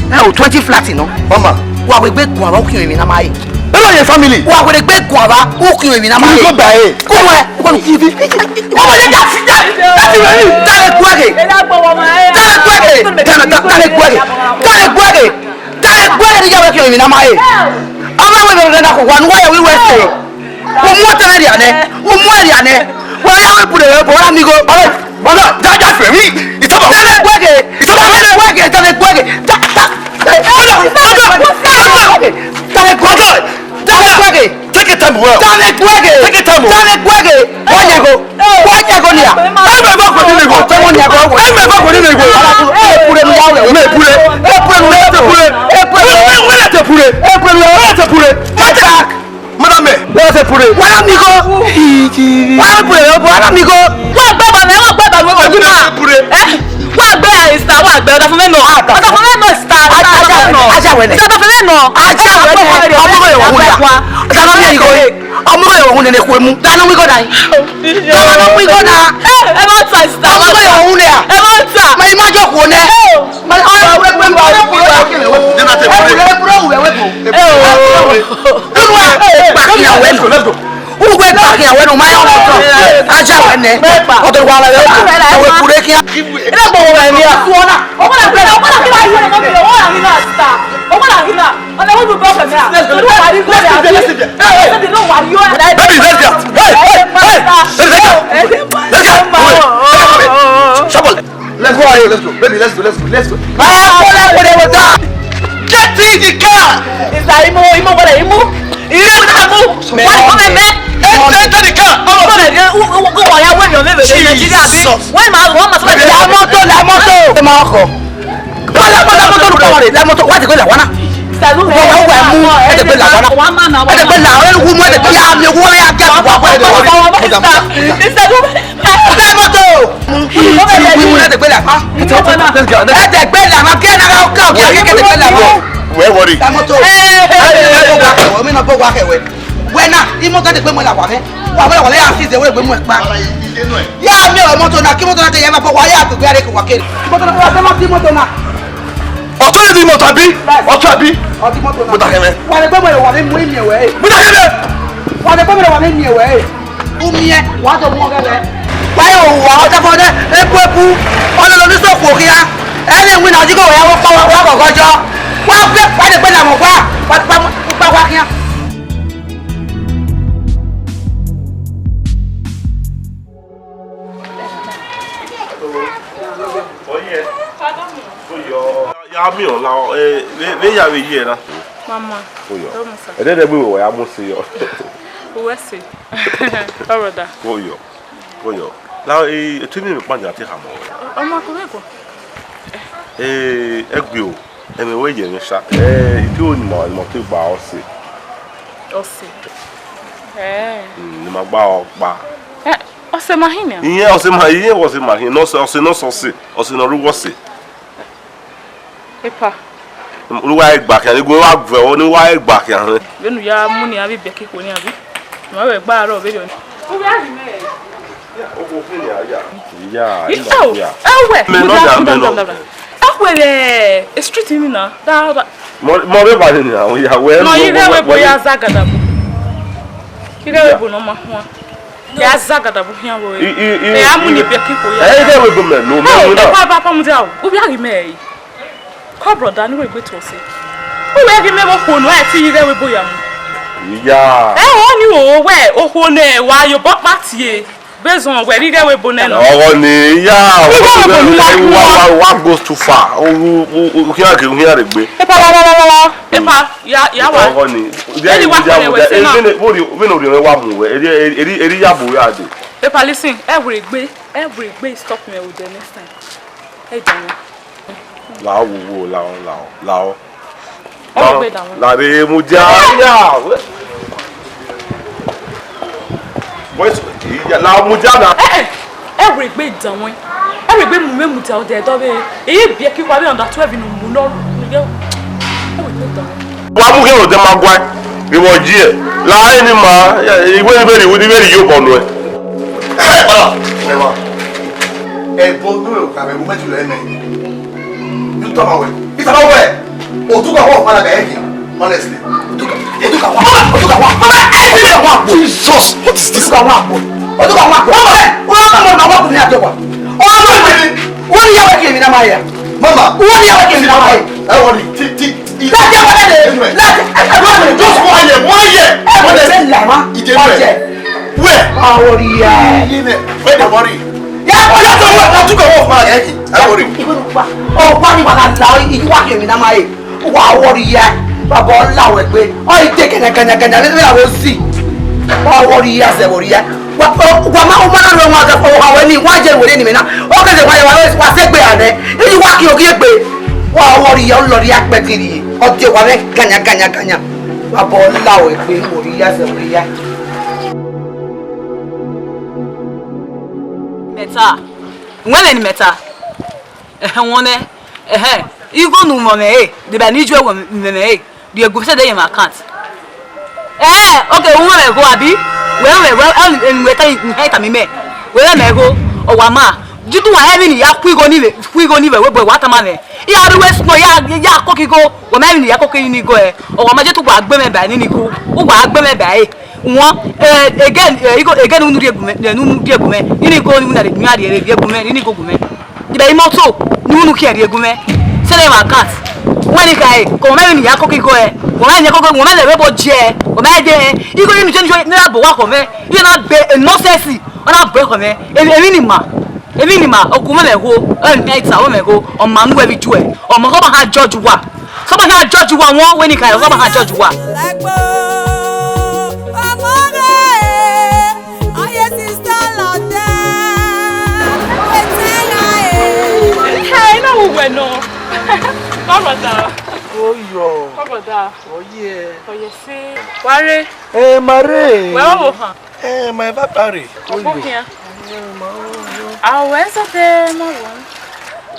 E o 20 flat no. Mama, Wa we gbe gbon wa ki mi na mai. hello your family. Wa we gbe gbon wa o ki mi na mai. You go buy it. Kunu e. Ko ni TV. O ma le da fi da. Dale kwege. Dale kwege ni jawe ki mi na mai. Ama we be na ko wa nwa ya we we say. O mu ta ri ane. O mu ri ane. Wa ya we pure we bo ra mi go. Mama, Jaja Femi. It's about Dale kwege. Dale kwege. take it time well. Dale kwege. Wanyego. Wanyego ni ya. Ai me ba ko ni go. Wanyego. Ai me ba ko ni go. Pure mi ya we. Me pure. Madam me. Wọ́n ṣe pure. Wọ́n á mi kọ́. Wọ́n á pure ọ̀bọ̀ wọ́n á mi kọ́. wọ́n gbé bàmí wọ́n gbé bàmí wọ́n gbé náà wọ́n gbé àìsà wọ́n gbé ọ̀dà fún mẹ́nà ọ̀dà fún mẹ́nà star Ajáwẹ̀nẹ̀. ọ̀dà fún mẹ́nà Ajáwẹ̀nẹ̀. Ọmọ rẹ̀ wọ̀n wúlò. Dáná mi ìgò yìí. Ọmọ rẹ̀ wọ̀n nínú ekú emu. Dáná wíkọ́ dà yìí. Dáná wíkọ́ dà. ẹ má ta ìsà Ọmọ rẹ̀ wọ̀n wúlò yà. ẹ má ta Mà ìmá jọ kò nẹ́. Ugwe paki ya wenu maya ọmọ aja wene ọdọ wa la yo awe pure ki ina gbo wa ni a tuona ọmọ na gbé ọmọ na kí wàá yọ ọmọ mi ọmọ na hí náà star ọmọ na hí náà ọmọ wọn bọ fẹmi à ọdún wà ní gbọdọ àbí ẹsẹ ti náà wà yọ ẹ. Baby, let's get. Let's go ahead. Let's go. Baby, let's go. Get in the car. ìsà imú wọlé imú náà mú wọ́n ní mẹ́mẹ́. Enter the car. ọmọ rẹ̀ wọ́n ya wẹ́ẹ̀mí ọ̀mẹ́bẹ̀rẹ̀ nàìjíríà bí wọ́n máa sọ la moto. Ẹ máa kọ. La moto wa de ko la wana. Salu he. Wa mu e de la wana. Wa ma na wa. E de la wana ku mo de ya mi wo ya ga wa ko de wa. Salu. La moto. Mu de la pa. E de la ma ke na ka o ke de la mo. Where worry? La moto. Mi na bo wa ke we. Wena, I moto de pe mo la wa me. Wa le ya fi de we pe mo pa. Ya mi o moto na ki moto na te ya ma bo wa ya pe ya re ko wa ke. Moto na wa se ma ti moto na. Ọ̀tún yìí di mọ̀tò àbí? Ọ̀tún àbí? Mo ta kẹ́mẹ́. Wà á lè gbọ́mọ̀ rẹ̀ wà ní mú ìmì ẹ̀wẹ̀. Mo ta kẹ́mẹ́. Wà á lè gbọ́mọ̀ rẹ̀ wà ní ìmì ẹ̀wẹ̀. Omi yẹn wà á jọ mú ọ̀gẹ́ rẹ̀. Wáyé òwò àwọn ọjọ́ fọdẹ́ epo ọlọ́lọ́ ní sọ̀kù òkìá. Ẹni ìwé náà jíkọ̀ wọ̀nyá wọ́n kọ̀ọ̀kọ̀ jọ. Wà á lè gbé làmọ̀ wá kíá. Ya mi o la le ya we ye na. Mama. Oyo. E de gbe wo ya mo se yo. O se. Oroda. Oyo. La tu mi pa ja ti ha mo. Ọmọ ko ko. Egbe o. E me we ye mi sha. Ti o ni mo ti gba o se. O se. Ni ma gba o pa. O se mahina. Iye o se mahina no so se. O se no ruwo se. Epa. Oluwa egba kan ego wa gve o ni wa egba kan. Benu ya mu ni abi be kiko ni abi. Ma we gba aro be do ni. O bi ari me. Ya o go fun ya ya. Ya. Ewe. Me no da me no. Akwere a street ni na. Da. Mo be ba ni na o ya we. No ire we bo ya zagada bu. Ire we bo no ma ho. Ya zagada bu hian wo. E amu ni be kiko ya. Ire we bo me no me no. Pa mu dia o. O bi ari me. Ko brother ni we gbe to se. O we gi me bo ko no e ti ire we bo ya mu. Ya. O ni o we o ho ne wa yo bo patie. Based on where ire we bo ne no. Oh ni ya. What goes too far? O ki a gbe. Epa ya wa. Oh ni. Eri wa ko ne we se na. We no ri wa mu we. Eri ya bo ya de. Epa listen, every gbe stop me with the next time. Hey Daniel. Lao wo lao. Oh gbe da won. La re mu ja ya. Wait, la mu ja na. Every gbe da won. Every gbe mu memu ta o de do be. Eyi bie ki kwa be under 12 no mu no. Wa mu ke o de ma gwa. Iwo ji e. La ni ma, iwe ni be yo bonu e. Bonu ka be mo meju le ne. You talk away. It's about where? Otuka wa fala ga yake. Honestly. Otuka wa. Jesus. What is this? Otuka wa. Na wa ku ni ajowa. Wọ́n yà wá kí mi na ma yà. Mama. Wọ́n yà wá kí mi na ma yà. I want it. Láti àwọn ẹ̀dẹ̀. Láti just 1 year. 1 year. Honestly. Lama. Ọjẹ. Where? Àwọn ìyá. Where the worry? Yà wọ́n yà tó wọ́n. Otuka wa fala ga yake. I worry. Ọ̀pá ni bàtà la ìwà kí mi na ma yà. Wà á wọ́n ìyá. Bàbá ọ̀làwẹ̀ pé ọ̀ ìdè kẹ̀nẹ̀kẹ̀nẹ̀kẹ̀nẹ̀ ní ìlàwọ̀ sí. Wà á wọ́n ìyá sẹ̀ wọ́n ìyá. Wà máa ń bára lọ́wọ́ àgbà àwọn ẹni wọ́n á jẹ́ ìwé ní mi náà. Ó kẹ́sẹ̀ wá sẹ́gbẹ̀ẹ́ àná. Èyí wá kí o kí ẹ gbé. Wà á wọ́n ìyá ọlọ́rí apẹ̀tìrì. Ọjọ́ wà rẹ̀ gànyàgànyàgànyà. Bàbá ọ̀làwẹ̀ pé wọ́n ìyá sẹ̀ wọ́n ìyá. Meta. When ni meta. Wone. You go no money. The baniju we me. The go say dey in my account. Okay, who me go abi? Well, and we can me. Well, me go. O wa ma. Jitu wa heavy ni ya kwigo ni we boy what man e. Ya the west no ya koki go. Wa me ni ya koki ni go e. O wa ma jitu gba agbe me ba ni go. O gba agbe me ba e. Won again unu die gume. Ni go ni na de nya de gume ni go gume. Di ba imoto ni unu ki de gume. Say dem account. When you guy ko me ni ya koki go e. Wo ma nya koki wo ma le we bo je. Wo ma de you go ni change na bo wa ko me. You na be nonsense. Ona break ko me. Èmi ni ma okume me ho night awo me ho o ma nwe bi ju e. O mo ko ba ha judge wa. So ba ha judge wa won when you guy so ba ha judge wa. Hey, no we no. Oh yo. Oh yeah. Oh yes. Ware. Mare. Well, my papa. Come here. Where's the one?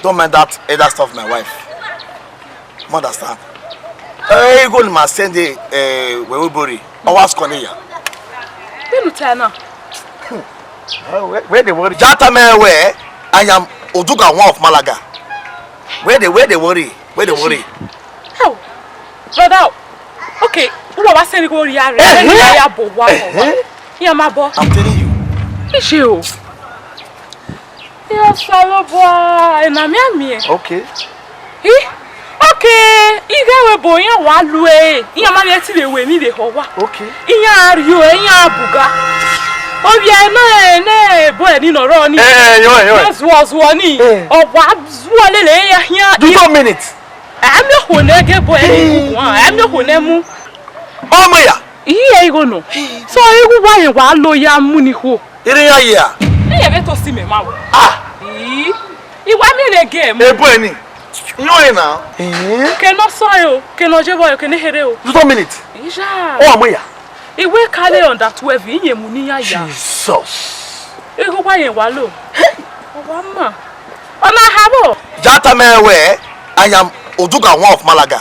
Don't mind that stuff, my wife. You understand? Hey, go to my send the where we bury. I was calling you. You turn up. Where they worry? Jata me where I am Oduga one of Malaga. Where they worry? Where they worry? How? Brother. Okay. Who was saying go here? I'm telling you. Is you? Yes, fellow boy. And I'm okay. Okay. You boy. You want to you man yet the way need the hoa. Okay. You buga. Oh yeah, no, boy, you know, Ronnie. Yes, was one. Oh, what's one here? 2 minutes. I'm not going to get boy. I'm not going to. Oh, Maya. Here you go. No. So you buy a while lawyer money who? Yeah. You have to see me, ma. You want me again? Hey, boy, you know now. Cannot soil, cannot jabo, can hear you. 2 minutes. Oh, Maya. It will carry on that 12 in your money. Jesus. You go buy a wallow. Oh, Mama. Oh, I have. Jata me where I am Oduga one of Malaga.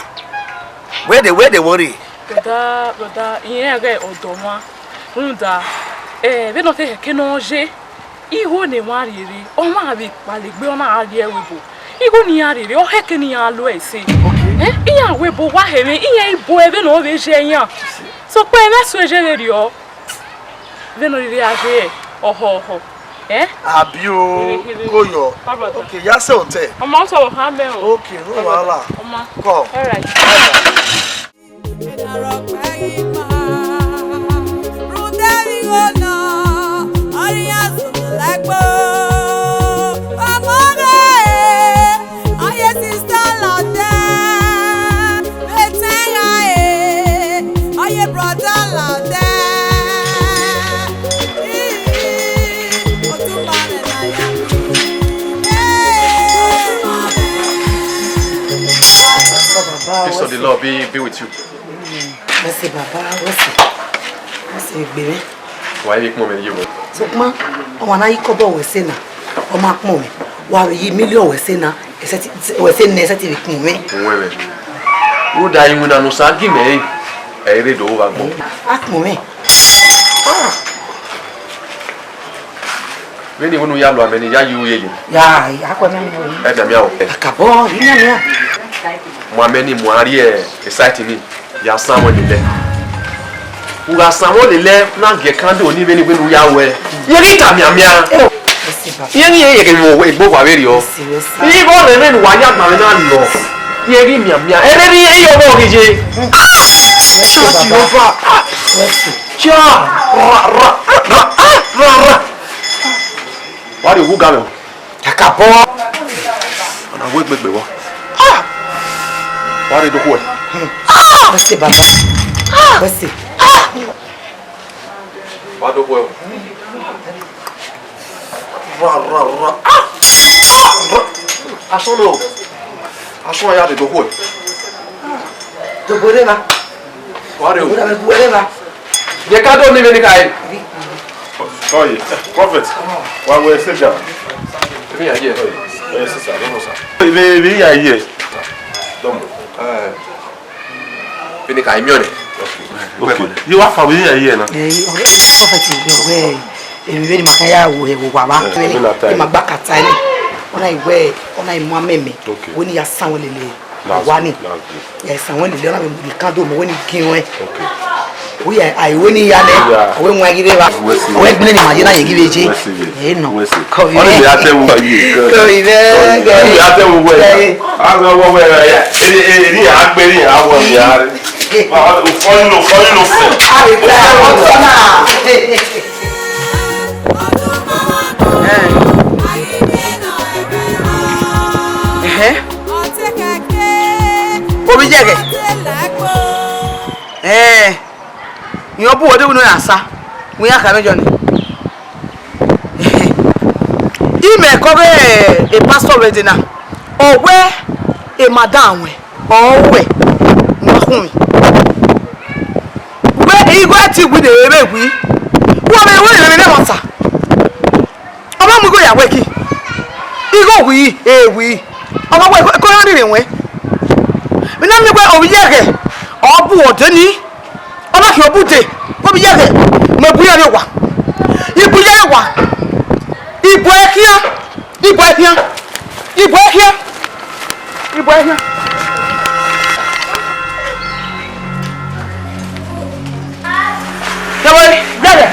Where they worry? Brother, yeah, get Odoma. Runda. We don't take a canoje. Iho ne wariri. O ma bi paligbe o na ari ewebo. Iho ni ariri o heke ni alo ese. Iya webo wa heme iya ibo ebe na o be je yan. So pe na so je le ri o. Ve no ri aje. Oho. Abio Goyo. Okay, ya se hotel. Omo so ha me o. Okay, no wahala. Omo. Go. All right. Peace of the Lord be with you. Merci, Papa. Merci, baby. Why you come and you? So, ma, I want to go to Wesena. O ma come. Why you million Wesena? Wesena necessity come. Where? Who die when I no sagi me? I read over. Ask me. When you want to yalo, I mean, you. Yeah, I come and go. Adam yao. Akabo, ina. Mwameni mwari exciting me. Ya sanwo lele. Uga sanwo lele na ge kande oni beni benu ya we. Yeri tamiamia. Yeri ke mo we gbo wa we ri o. Yi bo le menu wa ya gba na lo. Yeri miamia. Eri e yo bo gije. Jehova. Cha. Ra. Wari wu ga me. Akabo. Ona we gbegbe wo. Wari do ko. Merci, Papa. Merci. Wa do ko. Ra. Aso ya de do ko. Do boleva. Wari o. Boleva. Ye ka do ni me ni kai. Oh yeah, prophet. Why we sit down? Me ya here. Yes, sir. No, sir. We are here. Don't. Bini kai mione. Okay. You are from here now. Prophet, we very makaya we baba. We magbaka tani. Ona iwe, ona imu meme. Woni ya sanwo lele. Wani. Ya sanwo lele ona me kando mo woni kinwe. Okay. We are woni ya le. We nwa give ba. We gbin ni maje na ye give eje. No. Ko vi. Only ya te wo yi. Ko vi be. Only ya te wo we. Ago wo we ya. Eri agberi awo ya re. O follow. Ai ba o tona. Obi jege. Yo bu ode wonu asa. We aka mejo ni. Ime ko be a pastor wedding na. Owe e madam we. ọwẹ nwakun we igwe ti gwi de ebe gwi wo me wo le mo sa oba mu go ya we ki igo wi ewi oba we ko ri ri we mi na mi gwe o ye ke obu odeni oba ki obute o bi ye ke me bu ya re wa ibu ya wa ibu ehia ibu ehia ibu ehia ibu ehia Yawe, dada.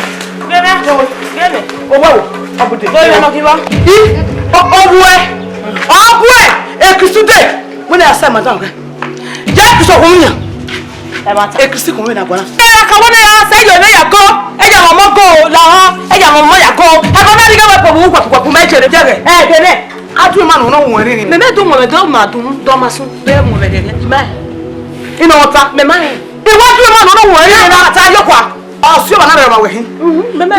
Bebe, bebe. Owo, abute. Go yo no kiwa. Obuwe. Obuwe. Ekisude. Mo na asa madam ka. Ja kiso ko nya. E ma ta. Ekisi ko na gwana. E ka wona ya se yo na ya go. E ja mo go la ho. E ja mo ya go. E ko na ri ga we po bu kwa me chere jere. E bebe. Atu ma no no won ri ni. Me me do mo me do ma dun do ma sun. Be mo be de. Ima. Ina ota me ma. E wa du ma no no won ri ni na ta yokwa. Ọsùn ọ̀nà rẹ̀ ma wẹ̀ hín.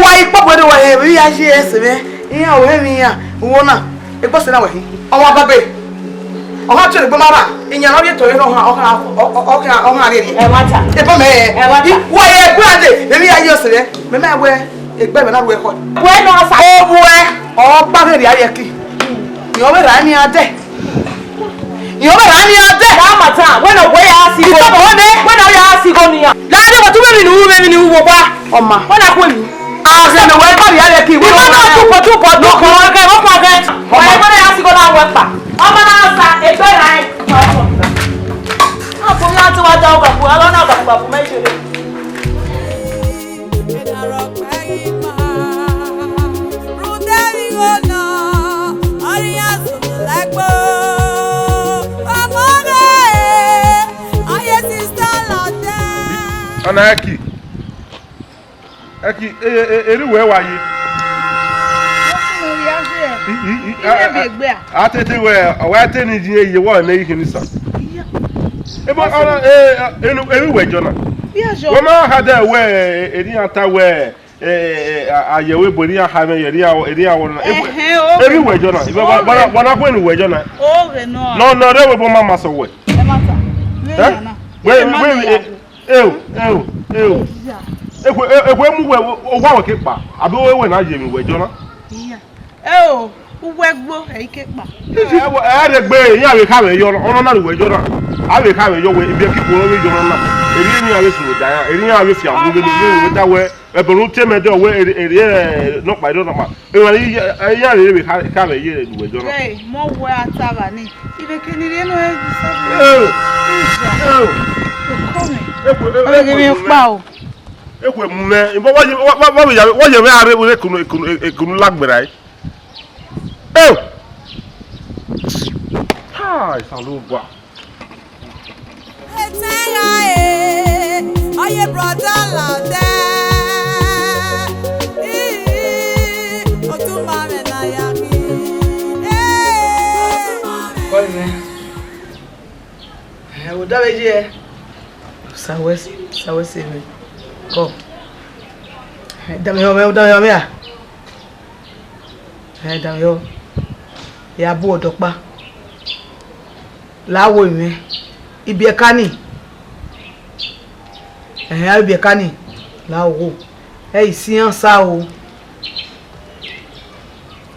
Wà ìpọ̀pọ̀ ni wẹ̀ hín bí yà ṣe ẹsẹ̀ bẹ́ ìyá òwe mi yà owó náà ìpọ̀sẹ̀ náà wẹ̀ hín. Ọmọ abábẹ́ ọ̀hán tí o lè gbọ́ mára ìyẹn náà yẹ tọ̀ yẹn ọ̀hán àrẹ̀ rẹ̀. Ẹ wá ta. Ìpọ̀ mẹ́ẹ̀. Ẹ wá ta. Wà yẹ ẹgbẹ́ àdè bẹ́ẹ̀ yà yẹ ọ̀sẹ̀ rẹ̀ mẹ́mẹ́ ẹgbẹ́ ẹgbẹ́ mi náà wẹ̀ kọ́. Wẹ́ náà sa. Ó bu ẹ ọgbà rẹ̀ ayẹ kí. Ìyọ̀wé rà á ní adẹ́. Ìyọ̀wé rà á ní adẹ́. Láàmà tán wẹ́nà wẹ́ yà á sí go. Ìtọ́bọ̀ wọ́n dé wẹ́nà yà á sí go nìyà. Láàdé wọ́n tún bẹ́ẹ̀ mi ni wúwo pa. Ọmọ. Wọ́n dà kú èmi. Àṣẹ mi wẹ́ kọ́ ìyá rẹ̀ kí ìwé ọmọ náà. Ìwọ́n náà túpọ̀ dúkọ̀ ọ̀kẹ́ wọ́n kọ́ ọ̀kẹ́. Ọmọ ẹgbẹ́ náà yà á sí go náà wẹ́ pa. Ọmọ náà sa ẹgbẹ́ rà ẹ̀. Àpò mi láti wá já ọgbà fún ọlọ́nà ọgbà fún méjì rẹ̀. Ana Eki eri we wa yi atete we wa teni ji eye wo na ihe nisa ebo ana eri we jona wo ma ha da we eri ata we ayewe boni ha me eri awo na eri we jona bona ko ni we jona no re we bo mama so we e mata we ekwe mu we ogwa we kepa abi we na je mi we jona uwe gbo e kepa de gbe yin awe ka we yo ono na we jona awe ka we yo we ibi ki ko we jona na eri ni awe suru da ya eri ni awe fi awu we da we ebonu teme de we eri no pa do na ma e wa ya we ka we ye we jona mo we ataba ni ibe kenire no e ekwe mume imbo wo ye are we ekunu lagbera yi ha salu gwa etenga oye brother lade otumare na yaki koi me o da beje sawese me ko dame yo me a dame yo ya bu odopa lawo mi ibi e kani ibi e kani lawo isian sa o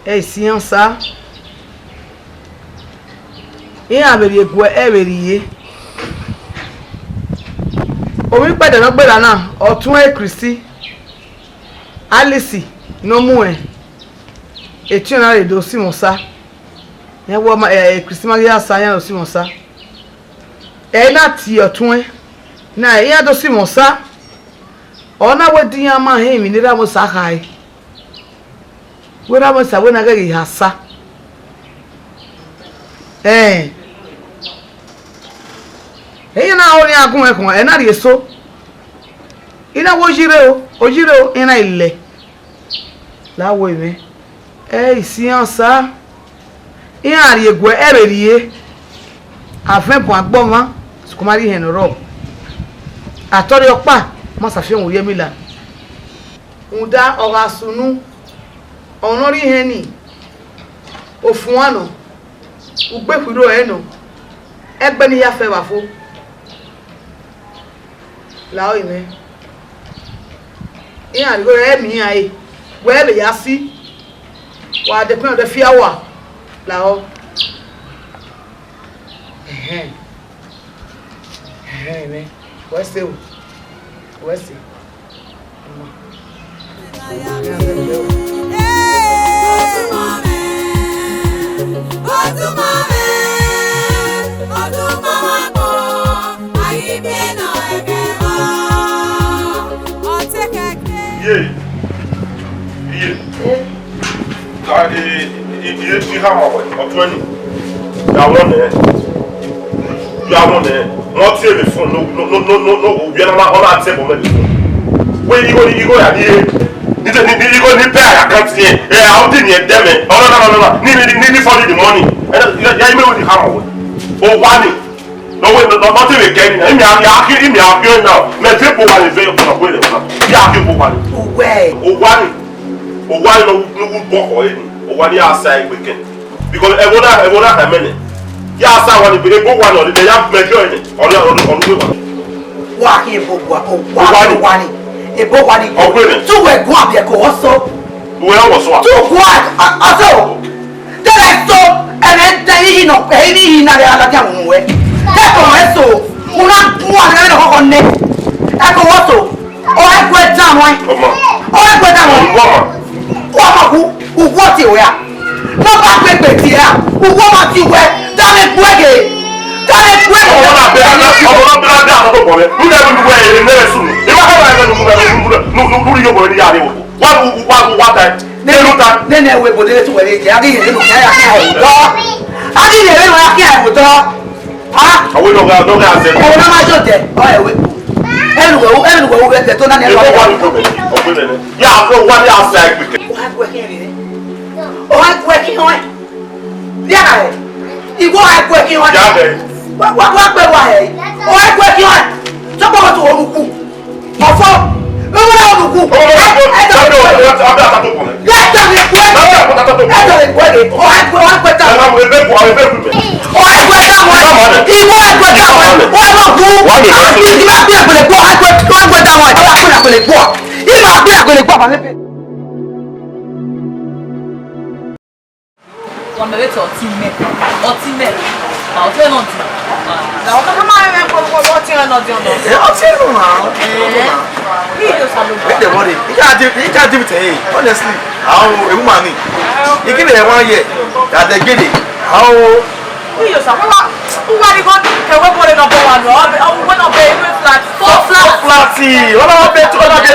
isian sa aberi egwu eberiye omi pede no gbera na otun Kristi Alice no mu eti na re do simonsa ye wo ma Kristi Maria Sanya do simonsa na ti otun na ya do simonsa ona wedin ama he mi nira mo sa kai wera mo sa we na ga hasa na ori agun ekun na ri so ina wo ojire o ina ile lawo ime isian sa ina ri egwe ererie afenpon agboma sukumari hen ro atori opa mo safion ori emila unda ora sunu onori heni ofun ano ugbe kuro eno Egbe ni ya fe wa fo. Lao ime. Iya go mi ai. We be ya si. Wa de pen de fia wa. Lao. Me. What's the? Not telephone, no, we are not on that table. When you go, you go at the you go to pay. I can't see. How did you them? No. Need for the money. And you may with the hammer. Oh, one. No, not again. I'm here now. My people want to pay for the way. Yeah, people want. Oh, one. Oh, one. No, walk away. Oh, one year outside weekend. Because everyone a minute. Yeah, someone will be a good one or the young majority on the Walk here, one. A book one. Two were go up your course. Well, was what? Two quad. Also, then I saw and then they know baby in another young way. That's all so. Una one on neck. Echo also. Oh, I went down. Oh, I went down. Who what you wear? No back here. Who want you wear? Don't break. What be why? Oh, I work you on. Suppose to Oruku. Ofo. No one Oruku. Oh, I don't know. Let them work. Oh, I work down. Oh, I work down. Iwo I work down. Oh, I work who? If I be able to go, I work down. I work able to go. If I be able to go, I one minute or 10 minutes. I'll turn on to now, come on, watching another. I'll tell you now. You can't give it to him. Honestly, how a woman you give it a 1 year that they get it. How you just who are you going to number one? One of the flat, four flats. One of the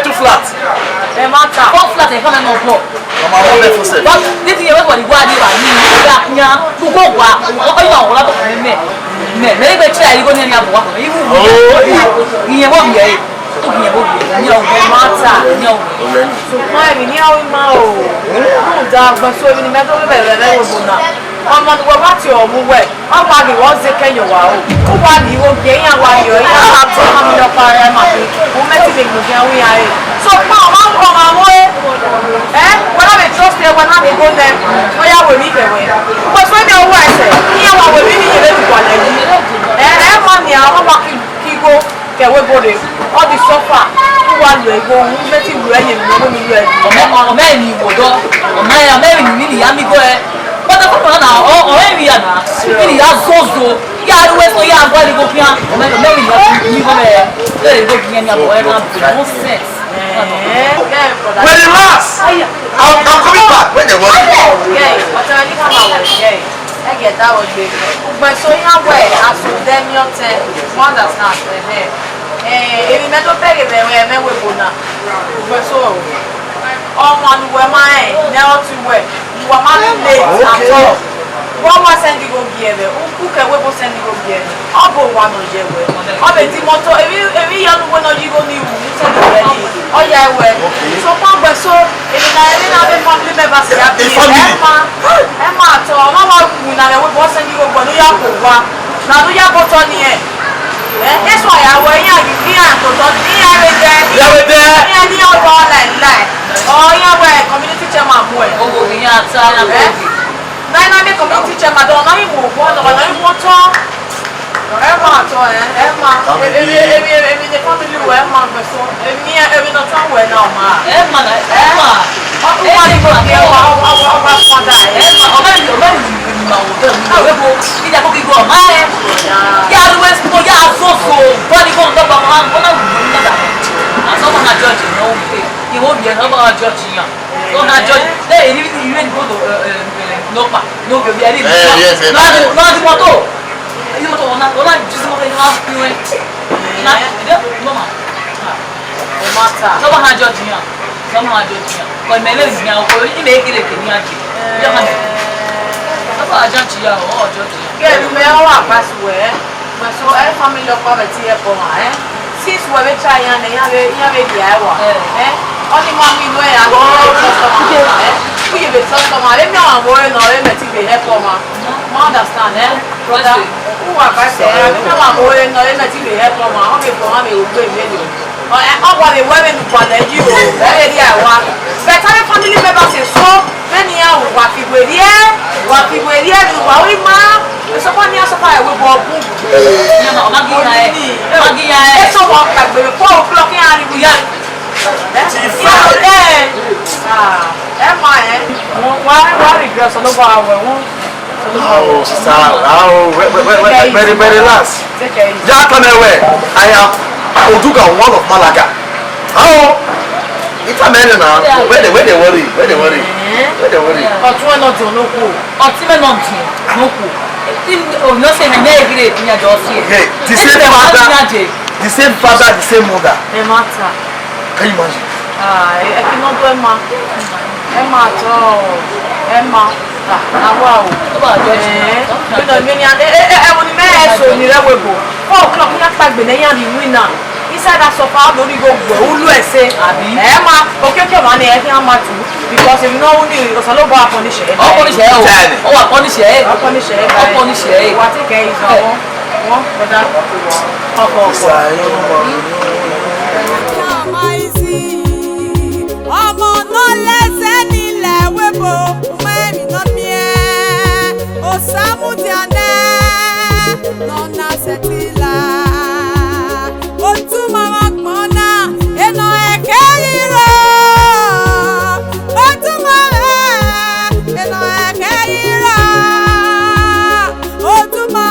two flats. Four flats and come on block. But this is what you want to do. Maybe try you go near your walk. You won't be a no matter. No, so why we know now? Dark, but so in the middle of the I'm not what you way. I'm going to say, can you wow? Who want you will gain a while you have to come in your fire? Who met me? We are so far on our way. When I trust you, when I go there, we are with me away. But when you're white, here I will be in everyone. And everyone, I want to keep go, get away body. All the sofa, who want to go, who met you ready, no man, you go, or my American, I'm going. But the people now, maybe now, really are so. Yeah, the West, yeah, why you go here? Maybe you go there. There you go, and you're no sense. When it lasts, I'm coming back. When they want it. Yeah, but I come out. Yeah, I get that would be. But so you have way, as to them, your 10, one that's not there. If you met a pay, they were men with Buna. But so, all one were mine, now to work. One man late at all. One was sending go here. Who can we send you here? I'll go one on your way. I'll be the motor. Every young one of you go new. Oh, yeah, well. So, Papa, so if I didn't have a family member, Emma, so Mama, we will send you over New York. Now, you have got on here. That's why I wear you here and put on here every day. Yeah, you are all like. Oh, yeah, well, community chairman boy. Oh, yeah, sorry. Nine, I make community chairman. Don't know you want to. Emma to Emma. Emi the family we Emma person. Emi not one we now ma. Emma. Emma go here wa father. Emma ma o we go. Ida ko go ma e. Ya always go ya so body go do ba ma ko na na. So na judge no be. He won't be no judge yan. So na judge. They even go to no be very. No photo. Ini motor orang justru mau kenal piwe. Nah, dia mama. Mata. Sama hajo dia. Kau mele dia kau ini mekir ke ni aja. Jangan. Apa aja dia aja dia. Ke lu mewa pas we. Masuk family apa betul apa Sis we beca yang ni yang dia wa. Oni mami we ya. Kuye betul sama. Dia mama we no le meti be apa ma. Ma understand brother. Wa ba se mi ma mo le no le na ti le he po ma o be po ma me o gbe mi ni o wa le we mi pa le ji o e ri awa but our family members say so many ya wa fi gbe ri mi wa wi ma so ko ni aso fa e we bo bu ni ma ma gi ya e so mo ka gbe 4 o'clock ya ri bu ya wa regret so no ba we Oh, sister, very last. Yeah, come away. I am Oduga, one of Malaga. Oh, it's a man now. Where they worry? But you are not no cool. No say na never great in your dossier. Okay, the same father, the same mother. Can you imagine? I cannot do Emma at all. Wow. You know, many I want me so ni le webo. 4 o'clock ni ata gbe na yan di winner. Inside that sofa lori go ulu ese abi. Ma okeke ma na e fi ama tu because if you know ni osalo ba punish e. O punish e o. O wa punish e. O punish e. What take is o. Brother. Oko. Ọmọ no lese ni le webo. Osamudiane nona setila otuma magmona eno ekeiro otuma eno ekeiro otuma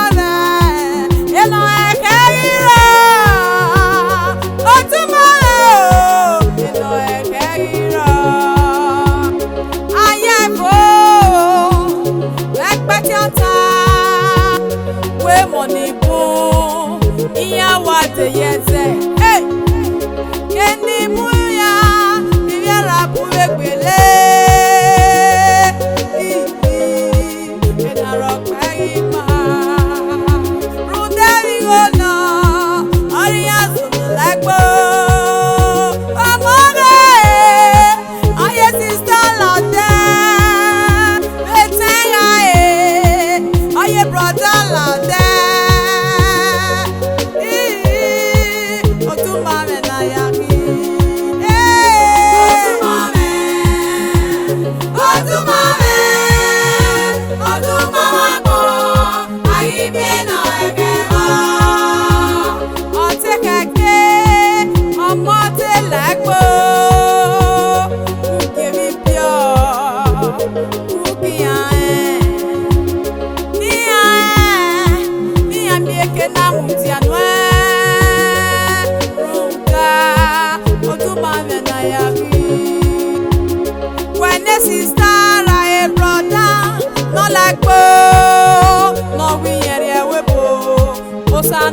eno ekeiro otuma eno ekeiro ayefo we money boom iya wate yeze hey keni muya biara puwe gbele ena ropa ima rundari gona ariya zulagbo amore aye sister lade betenga aye brother lade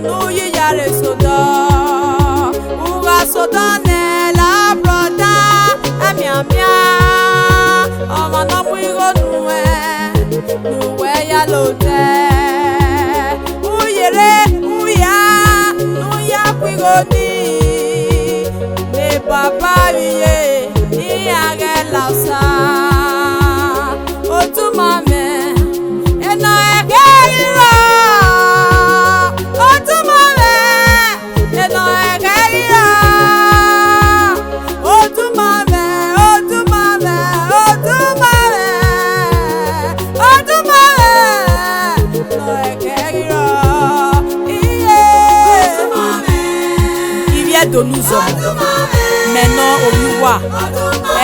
no ye yare soda uga soda ne la broda amia ama na muigo nuwe ya lote uyere uya nuya kwigo ni ne papa wiye ni age lausa otumame eno egeiro Toluzo Meno Obiwa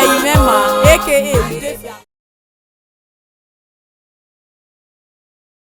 Eyimema aka